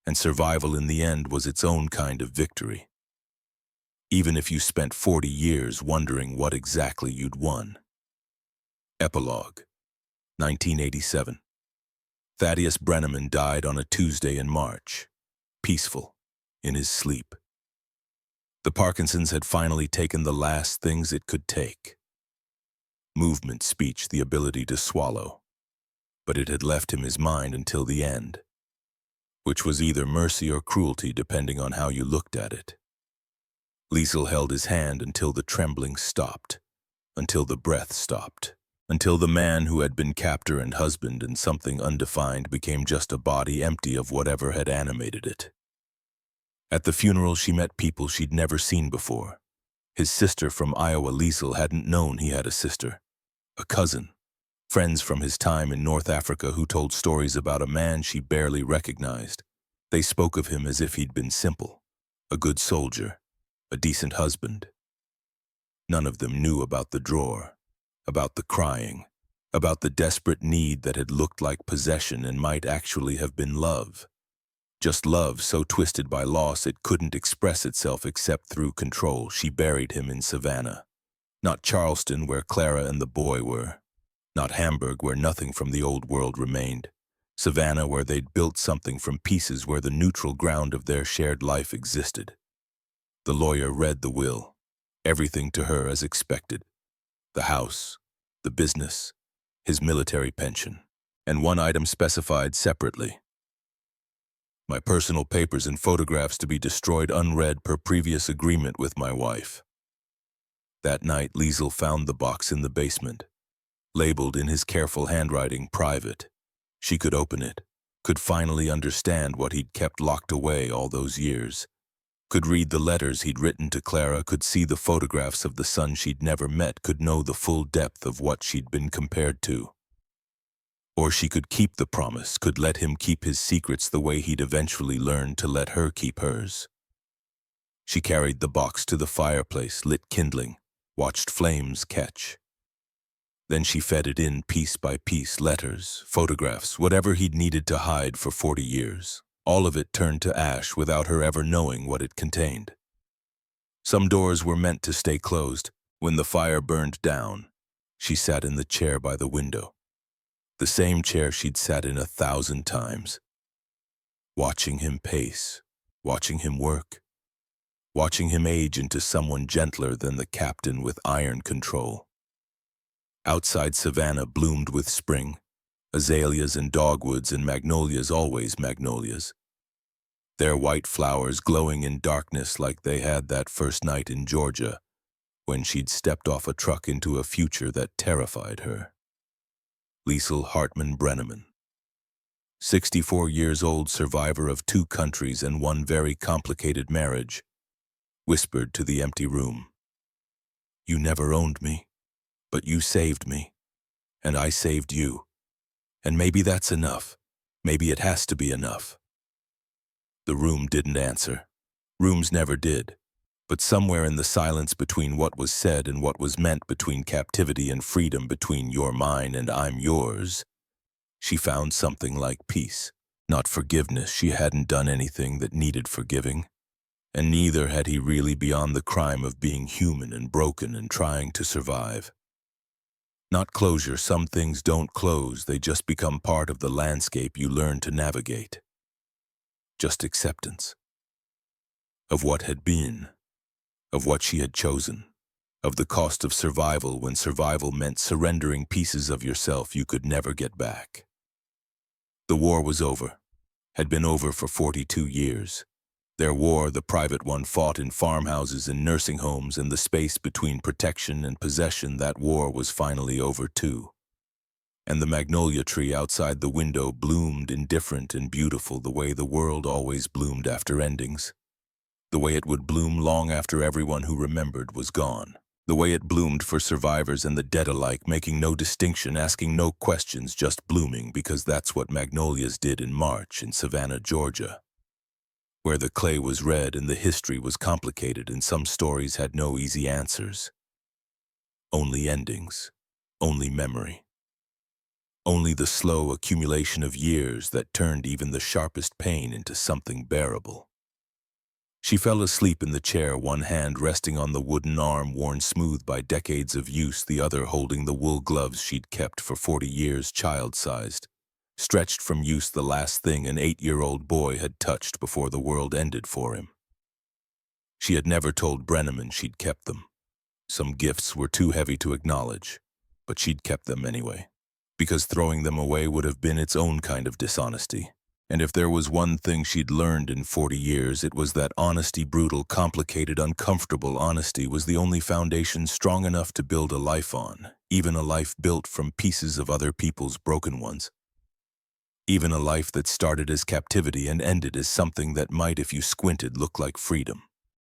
And survival in the end was its own kind of victory. Even if you spent 40 years wondering what exactly you'd won. Epilogue, 1987. Thaddeus Brenneman died on a Tuesday in March, peaceful, in his sleep. The Parkinson's had finally taken the last things it could take. Movement, speech, the ability to swallow. But it had left him his mind until the end, which was either mercy or cruelty depending on how you looked at it. Liesel held his hand until the trembling stopped, until the breath stopped, until the man who had been captor and husband and something undefined became just a body empty of whatever had animated it. At the funeral, she met people she'd never seen before. His sister from Iowa. Liesel hadn't known he had a sister, a cousin, friends from his time in North Africa who told stories about a man she barely recognized. They spoke of him as if he'd been simple, a good soldier, a decent husband. None of them knew about the drawer, about the crying, about the desperate need that had looked like possession and might actually have been love. Just love so twisted by loss it couldn't express itself except through control. She buried him in Savannah. Not Charleston, where Clara and the boy were. Not Hamburg, where nothing from the old world remained. Savannah, where they'd built something from pieces where the neutral ground of their shared life existed. The lawyer read the will. Everything to her as expected. The house, the business, his military pension, and one item specified separately. My personal papers and photographs to be destroyed unread per previous agreement with my wife. That night, Liesel found the box in the basement, labeled in his careful handwriting private. She could open it, could finally understand what he'd kept locked away all those years, could read the letters he'd written to Clara, could see the photographs of the son she'd never met, could know the full depth of what she'd been compared to. Or she could keep the promise, could let him keep his secrets the way he'd eventually learned to let her keep hers. She carried the box to the fireplace, lit kindling, watched flames catch. Then she fed it in piece by piece, letters, photographs, whatever he'd needed to hide for 40 years. All of it turned to ash without her ever knowing what it contained. Some doors were meant to stay closed. When the fire burned down, she sat in the chair by the window. The same chair she'd sat in 1,000 times. Watching him pace, watching him work, watching him age into someone gentler than the captain with iron control. Outside Savannah bloomed with spring, azaleas and dogwoods and magnolias, always magnolias. Their white flowers glowing in darkness like they had that first night in Georgia, when she'd stepped off a truck into a future that terrified her. Liesel Hartman Brenneman, 64 years old, survivor of 2 countries and one very complicated marriage, whispered to the empty room. "You never owned me, but you saved me, and I saved you. And maybe that's enough. Maybe it has to be enough." The room didn't answer. Rooms never did. But somewhere in the silence between what was said and what was meant, between captivity and freedom, between you're mine and I'm yours, she found something like peace. Not forgiveness. She hadn't done anything that needed forgiving. And neither had he really beyond the crime of being human and broken and trying to survive. Not closure, some things don't close, they just become part of the landscape you learn to navigate. Just acceptance. Of what had been, of what she had chosen, of the cost of survival when survival meant surrendering pieces of yourself you could never get back. The war was over, had been over for 42 years. Their war, the private one fought in farmhouses and nursing homes, and the space between protection and possession, that war was finally over too. And the magnolia tree outside the window bloomed indifferent and beautiful the way the world always bloomed after endings. The way it would bloom long after everyone who remembered was gone. The way it bloomed for survivors and the dead alike, making no distinction, asking no questions, just blooming, because that's what magnolias did in March in Savannah, Georgia, where the clay was red and the history was complicated and some stories had no easy answers. Only endings, only memory. Only the slow accumulation of years that turned even the sharpest pain into something bearable. She fell asleep in the chair, one hand resting on the wooden arm worn smooth by decades of use, the other holding the wool gloves she'd kept for 40 years, child-sized, stretched from use, the last thing an 8-year-old boy had touched before the world ended for him. She had never told Brenneman she'd kept them. Some gifts were too heavy to acknowledge, but she'd kept them anyway, because throwing them away would have been its own kind of dishonesty. And if there was one thing she'd learned in 40 years, it was that honesty, brutal, complicated, uncomfortable honesty, was the only foundation strong enough to build a life on, even a life built from pieces of other people's broken ones. Even a life that started as captivity and ended as something that might, if you squinted, look like freedom.